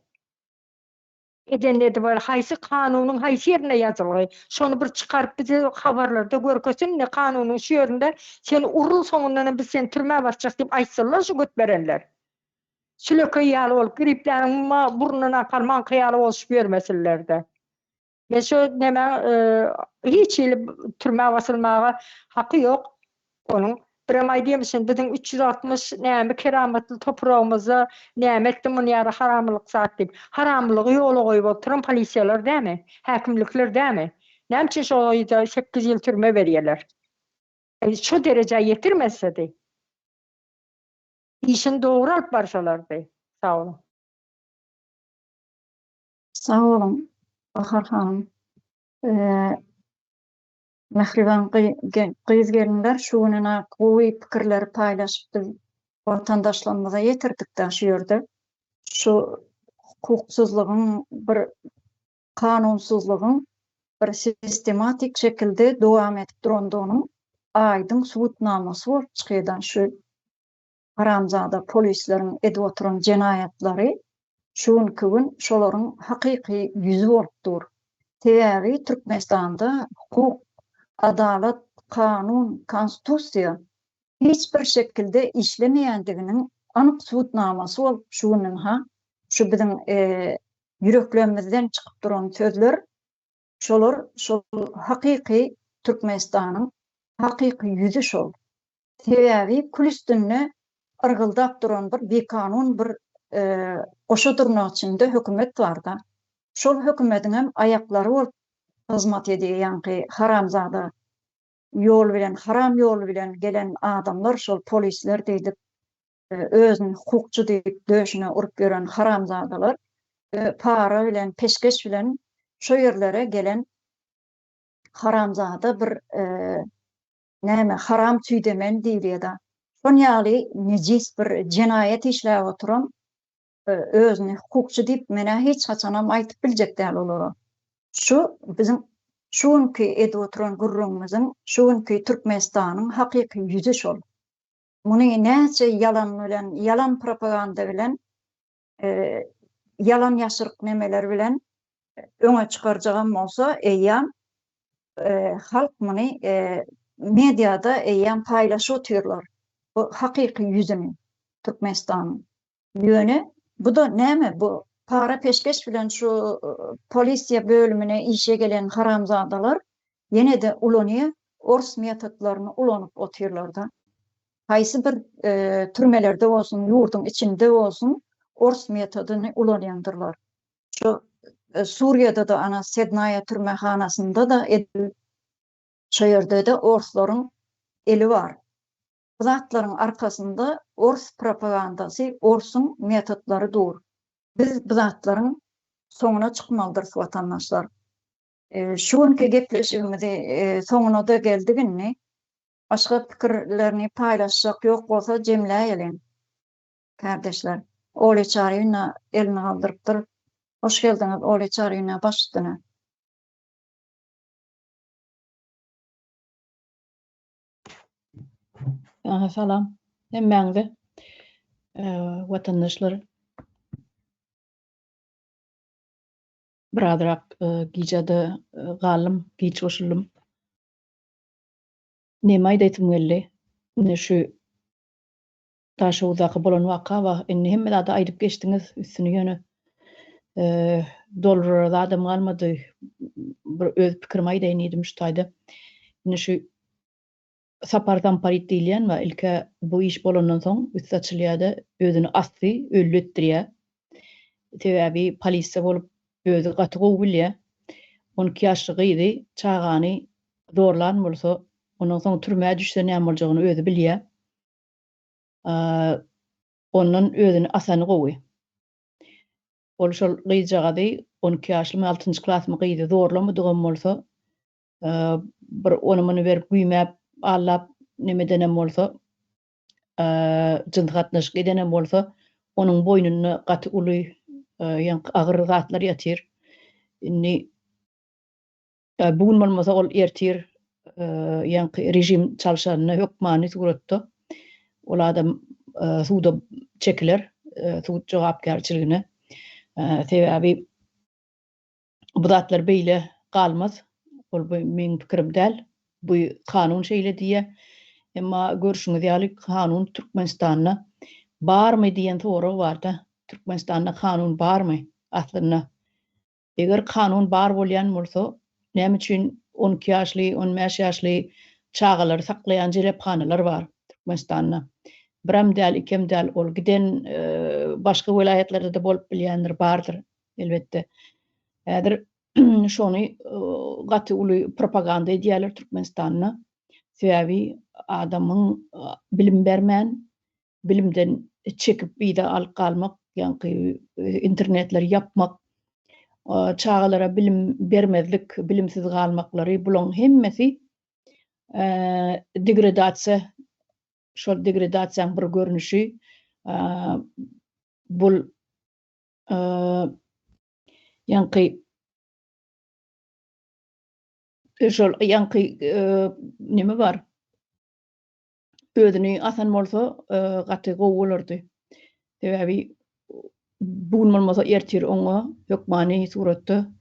Speaker 3: Edenlerde böyle haýsy kanunyň haýsy ýerine ýazyly. Şonu bir çykaryp bize habarlarda görkesin ne kanunyň şu ýerinde sen urul soňundan biz sen türme basjak diýip aýtsalar şu götberenler. Şüleke ýaly bolup giripläriň burnuna kalman kıyaly bolşup bermesinlerde. Ve şu neme hiç ýyl türme basylmaga haky ýok. Onun Biram aýdýarmyşyn biziň 360 näme kerametli toprağymyza näme etdim onu ýara haramlyk zat diýip. Haramlygy ýola goýup oturan polisiýalar dämi? Häkimlikler dämi? Näme üçin şo 8 ýyl türme berýärler? Şu derejä ýetirmesdi. İşin doğru alıp barşalardy. Sağ olun.
Speaker 2: Sağ olun Bahar hanım. Mehriban gyz gelinler şuňuna gowy pikirleri paýlaşyp watandaşlarymyza ýetirdik-de şu ýerde. Şu hukuksuzlygyň bir kanunsuzlygyň bir sistematik şekilde dowam edip durandygynyň aýdyň subutnamasy bolup çykýardan şu haramzada polisleriň edip oturan jenayatlary şuňky gün şolaryň hakyky ýüzi bolupdyr. Täze Türkmenistanda hukuk, adalet, kanun, konstitusiýa hiç bir şekilde işlemeýändiginiň anyk subutnamasy bolup şuňyň şu biziň ýüreklerimizden çykyp duran sözler şolar şol hakyky Türkmenistanyň hakyky ýüzi şol. Täze kulüstünde ırgıldap duran bir kanun bir oşa durmak içinde hökümet barda. Şol hökümetiň hem aýaklary bolup hyzmat edýär, ýani haramzada ýol bilen, haram ýol bilen gelen adamlar şol polisler diýip özüni hukukçy diýip döşüne urup beren haramzadalar para bilen, peşkeş bilen şo ýerlere gelen haramzada bir näme haram tüýdemen diýilýär. Şonýaly nejis bir jenaýet işläp oturan özüni hukukçy diýip mene hiç haçanam aýtyp biljek däl olar. Şu bizim şuňky edip oturan gurrumyzyň, şuňky Türkmenistanyň hakyky ýüzi şol. Muny näçe ýalan bilen, ýalan propaganda bilen, ýalan ýaşyryk nemeler bilen öňe çykarjagam bolsa, eýýän halk muny mediada eýýän paýlaşyp oturýarlar. Bu hakyky ýüzüni Türkmenistanyň ýöne. Bu da näme bu? Para peşkeş bilen şu polisiýa bölümine işe gelen haramzadalar ýene de ulany ors metodlaryny ulanyp oturýarlar da. Haýsy bir türmelerde bolsun, ýurduň içinde bolsun ors metodyny ulanýandyrlar. Şu Suriýada da ana Sednaya türmehanasynda da şu ýerde de orslaryň eli bar. Zatlaryň arkasynda ors propagandasy, orsun metodlary dur. Biz bu zatlaryň soňuna çykmalydyr watandaşlar. Şuňky gepleşigimizi soňuna da geldigini, başga pikirlerini paýlaşjak ýok bolsa jemläýelim. Kardeşler, Oly Çaryna elini galdyrypdyr. Hoş geldiňiz Oly Çaryna başdyna.
Speaker 10: Aha, salam. Hemmäňde watandaşlar birazrak gijada galym, giç goşuldum. Näme aýdaýtym geldi? Ine şu taşa uzak bolan waka wa inni hemme da aýdyp geçdiňiz üstüni ýöne dolrar adam galmady. Bir öz pikirimi aýdaýyn edim şu taýda. Ine şu sapardan parit diýilýän we ilke bu iş bolandan soň üstçilýärde özüni asdy, öldürýär. Tebi polisiýa bolup özü gaty gowy bilýär. 12 ýaşly gyzy çagany zorlan bolsa, ondan soň türmäge düşse näme boljagyny özü bilýär. Ondan özüni asany gowy. Ol şol gyzjagady 12 ýaşly 6-njy klasmy gyzy zorlamadygan bolsa, bir onumyny berip güýmäp allap nemedenem bolsa, jyndy gatnaşyk edenem bolsa, onuň boýnuny gaty uly ýa-ni agyr zatlar ýatyr. Inni bugün bolmasa ol ertir ýa-ni rejim çalşanyna hökmany suratda ol adam suwda çekiler, suwd jogapkärçiligine. Sebebi bu zatlar beýle galmaz. Ol meniň pikirim däl. Bu kanun şeýle diýe. Emma görüşüňiz ýaly kanun Türkmenistanyna barmy diýen soraw bar-da. Türkmenistanyna kanun barmy aslynda? Eger kanun bar bolýan bolsa, näme üçin 12 ýaşly, 15 ýaşly çagalary saklaýan jelepxanalar bar Türkmenistanyna? Biram däl, ikem däl, ol giden başga welaýatlarda da bolup bilýändir, bardyr elbetde. Häzir şonu gaty uly propaganda edýärler Türkmenistanyna. Sebebi adamyň bilim bermän, bilimden çekip biýde alyp galmak, ýa-ni internetler ýapmak, çagalara bilim bermezlik, bilimsiz galmaklary bulan hemmesi degradasiýa. Şol degradasiýaň bir görnüşi bul ýa-ni şol ýa-ni neme bar? Özüni asan bolsa gaty gowy bolardy. Sebebi bugün bolmasa ertir oňa hökmany suratda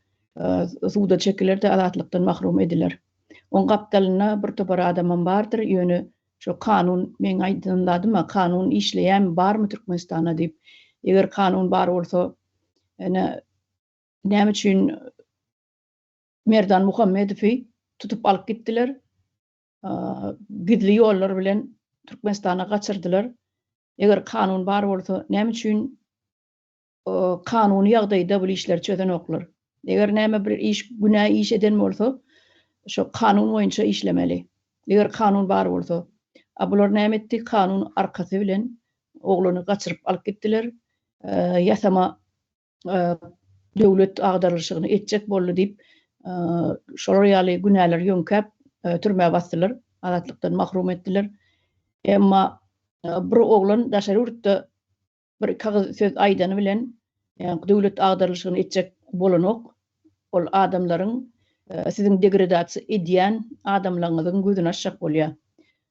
Speaker 10: suwda çekilerde azatlykdan mahrum ediler. Oň gapdalyna bir topar adamam bardyr, ýöne şu kanun men aýdymdadyma kanun işleýän barmy Türkmenistana diýip. Eger kanun bar bolsa, ene näme üçin Merdan Muhammedowy tutup alyp gitdiler. Gizli ýollar bilen Türkmenistana gaçyrdylar. Eger kanun bar bolsa, näme üçin kanuny ýagdaýda bu işler çözen oklar? Eger näme bir iş, günah iş eden bolsa, şu kanun boýunça işlemeli. Eger kanun bar bolsa, bular näme etdi? Kanun arkasy bilen oglany gaçyryp alyp gitdiler. Ýasama döwlet agdarlyşygyny etjek boldy diýip, şolar ýaly günahlar ýönkäp türmäge basdylar, azatlykdan mahrum etdiler. Emma bir oglan daşary urtda bir kagaz söz aýdany bilen, ýa-ni döwlet agdarlyşygyny etjek bolanok, ol adamlaryň siziň degradasiýa edýän adamlaryňyzyň gözüni açjak bolýar.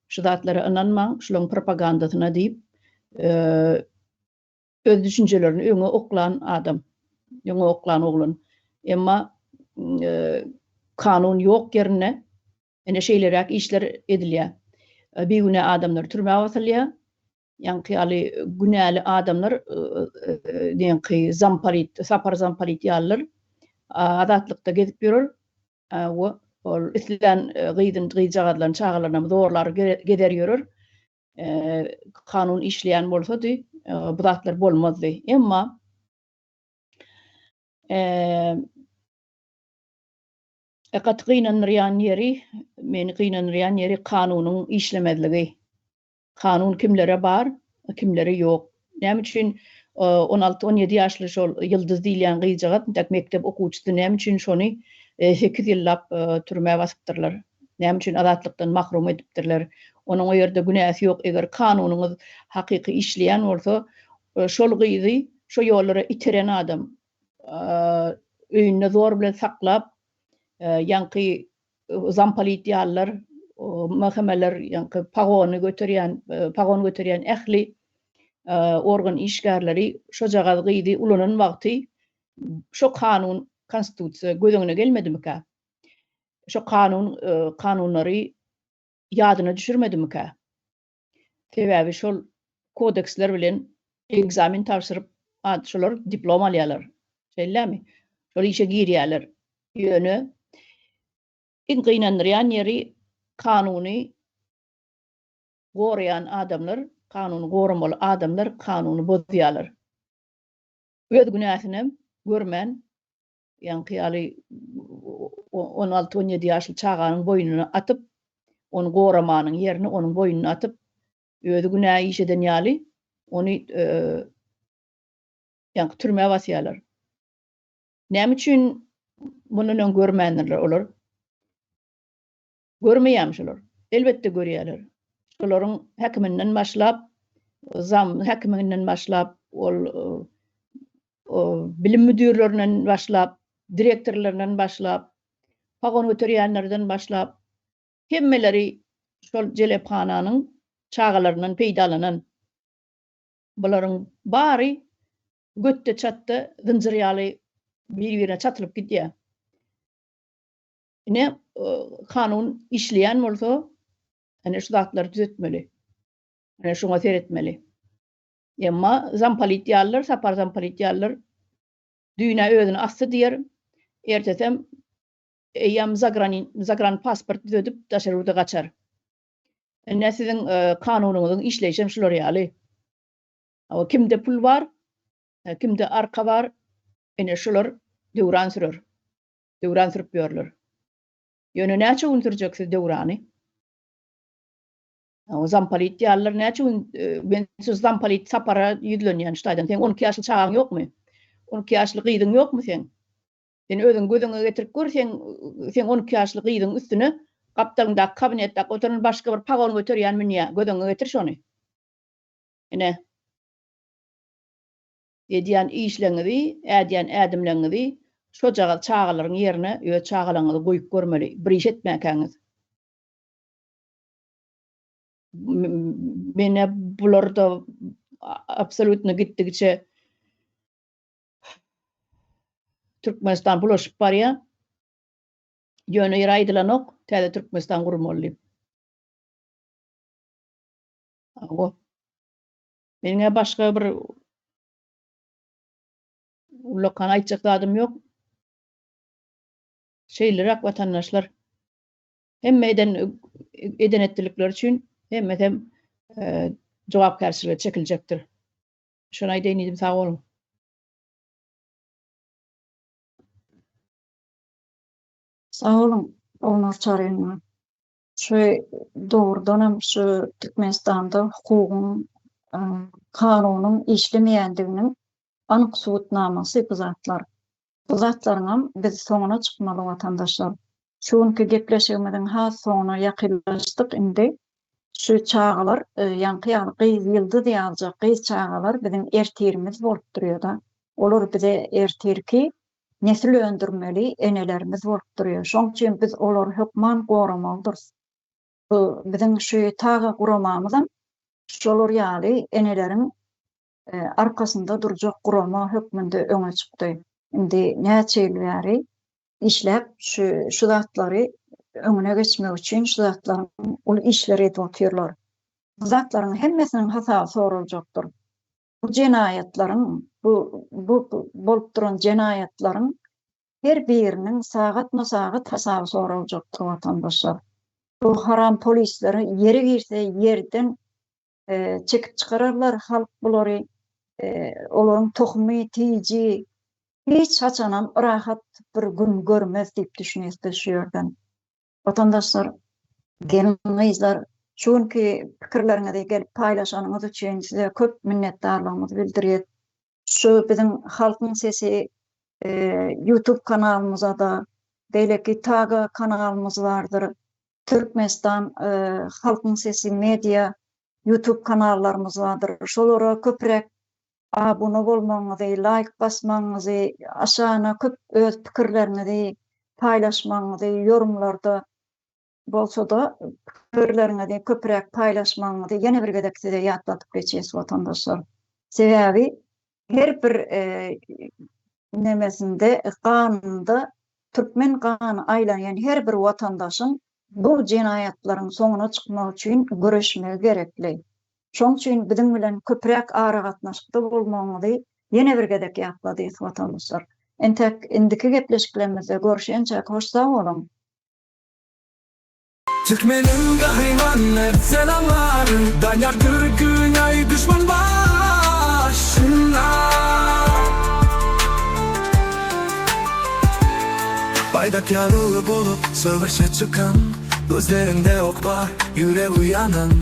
Speaker 10: Şu zatlara inanmaň, şularyň propagandasyna diýip öz düşünjelerini öňe oklan adam, öňe oklan oglan. Emma kanun ýok ýerine ene şeýleräk işler edilýär. Beýgüne adamlar türmäge basylýar. Ýa-ni günäli adamlar diýen zamparit, sapar zamparit ýalylar azatlykda gezip ýörer. Ol islen gyzyn gyzjagadylaryň çagalaryna zorlar geder ýörer. Kanun işleýän bolsady, bu zatlar bolmazdy. Emma Ekat gynanýan ýeri, meni gynanýan ýeri kanunyň işlemezligi. Kanun kimlere bar, kimlere ýok. Näme üçin 16-17 ýaşly şol ýyldyz diýilýän gyzjagat dak mektep okuwçysy näme üçin şonu 8 ýyllap türmäge basypdyrlar. Näme üçin azatlykdan mahrum edipdirler. Onuň o ýerde günäsi ýok. Eger kanunyňyz hakyky işleýän bolsa, şol gyzy şo ýollara iteren adam öýüne zor bilen saklap, ýa-ni zampalit ýalylar mahkemeler yankı pagonu götürýän ähli organ işgärleri şo jagaly gydy ulanan wagty şo kanun konstitusiýa gödüňine gelmedimika? Şo kanunlary ýadyna düşürmedimika? Sebäbi şol kodeksler bilen egzamin tapşyryp şolar diplom alýarlar. Şeýlemi? Şol işe girýärler. Ýöne in gynandyrýan ýeri kanuny gorayan adamlar, kanuny goramaly adamlar kanuny bozýarlar. Öz günäsini görmän, ýa-ni ýaly 16-17 ýaşly çaganyň boýnuna atyp, onu goramanyň ýerine onun boýnuna atyp, öz günäi iş eden ýaly ony ýa-ni türmäge basýarlar. Näme üçin mununy görmändirler olar? Görmeýärmi şolar? Elbetde görýärler. Şolaryň häkiminden başlap, häkiminden başlap, bilim müdürlerinden başlap, direktorlarından başlap, pagon götürýänlerden başlap, hemmeleri şol jelephananyň çagalaryndan peýdalanan. Bularyň bary götte çatda zynjirýaly bir-birine çatylyp gidýär. Ine kanun işleyen bolsa, ene şu zatlar düzetmeli. Ene şoňa seretmeli. Emma zampalit ýalylar, sapar zampalit ýalylar düýne özüni assy diýer. Ertesem eýam zagran pasport düzedip daşaruda gaçar. Ene siziň kanunuňyzyň işleýişi şular ýaly. Awa kimde pul bar, kimde arka bar, ene şular döwran sürer. Döwran sürüp ýörler. Ýöne näçe gün sürjekse döwrany? O zampalit ýalylar näçe gün ben şu zampalit sapara ýüzlenýän ştaýdan sen 12 ýaşly çagaň ýokmy? 12 ýaşly gyzyň ýokmy sen? Sen özüň gözüňe getirip gör sen 12 ýaşly gyzyň üstüne gapdalyňda kabinetde oturan başga bir pagon götürýän minýä gözüňe getir şony. Ene edýän işleňizi, ädýän ädimleňizi şo çagalaryň ýerine öz çagalaňyzy goýup görmeli, bir iş etmäkäňiz. Mene bularda absolutny gitdigiçe Türkmenistan bulaşyp barýar. Ýöne ýaýdylanok, täze Türkmenistan gurmaly. Awa. Mene başga bir ullakan aýtjak zadym ýok. Şeýlerak watandaşlar hemme edenetlikler üçin hemme jogapkärçilige çekiljekdir. Şonu aýdaýyn diýdim, sag bolun.
Speaker 2: Sağ olun, Olnur Çarynma. Şu doğrudan şu Türkmenistanda hukugun, kanunun işlemeýändiginiň anyk subutnamasy bu zatlar. Bu zatlaryň biz soňuna çykmaly watandaşlar. Şonky gepleşigimizden ha soňuna ýakynlaşdyk indi. Şu çağalar, ýanky gyz ýyldy diýäljek gyz çağalar biziň ertirimiz bolup durýar da. Olar bize ertirki nesil öndürmeli enelerimiz bolup durýar. Şoň üçin biz olar hökman goramalydyr. Bu biziň şu taga guramamyzam şolar ýaly eneleriň arkasynda durjak gurama hökmünde öňe çykdy. Indi näçe ýyl bäri işläp şu zatlary öňüne geçmek üçin şu zatlaryň ol işleri edip oturýarlar. Bu zatlaryň hemmesiniň hasaba soruljakdyr. Bu jenayetlaryň, bu bolup duran jenayetlaryň her biriniň sagat hasaba soruljakdyr watandaşlar. Bu haram polisleri yeri girse yerden çekip çıkararlar halk bulary, olaryň tohumy, tiji hiç haçanam rahat bir gün görmez diýip düşünýär şu ýerden. Watandaşlar, gelýänler, şonky pikirleriňizi gelip paýlaşanyňyz üçin size köp minnetdarlygymyzy bildirýär. Şu biziň halkyň sesi YouTube kanalymyza da, beýleki Taga kanalymyz bardyr. Türkmenistan halkyň sesi media YouTube kanallarymyz bardyr. Şolara köprek abone bolmaňyzy, like basmaňyzy, aşaňa köp öz pikirlerinizi paýlaşmaňyzy, ýorumlarda bolsa da görlerine de köprek paylaşmaňyzy da ýene bir gedekde de ýatlatyp geçýäs watandaşlar. Sebäbi her bir nemesinde kanunda Türkmen kanunu aýlan her bir watandaşyň bu jinayatlaryň soňuna çykmak üçin göreşmegi gerekli. Şoň üçin biziň bilen köprek ara gatnaşykda bolmagyny ýene bir gedek ýatlady watandaşlar. Entek indiki gepleşiklerimizde görüşençe hoş sağ olun.
Speaker 11: Türkmenin kahramanlar selamlar, Dalyar Türk'ün ay düşman başına. Baydak yarılı bulup savaşa çıkan, gözlerinde ok var, yüreği uyanan.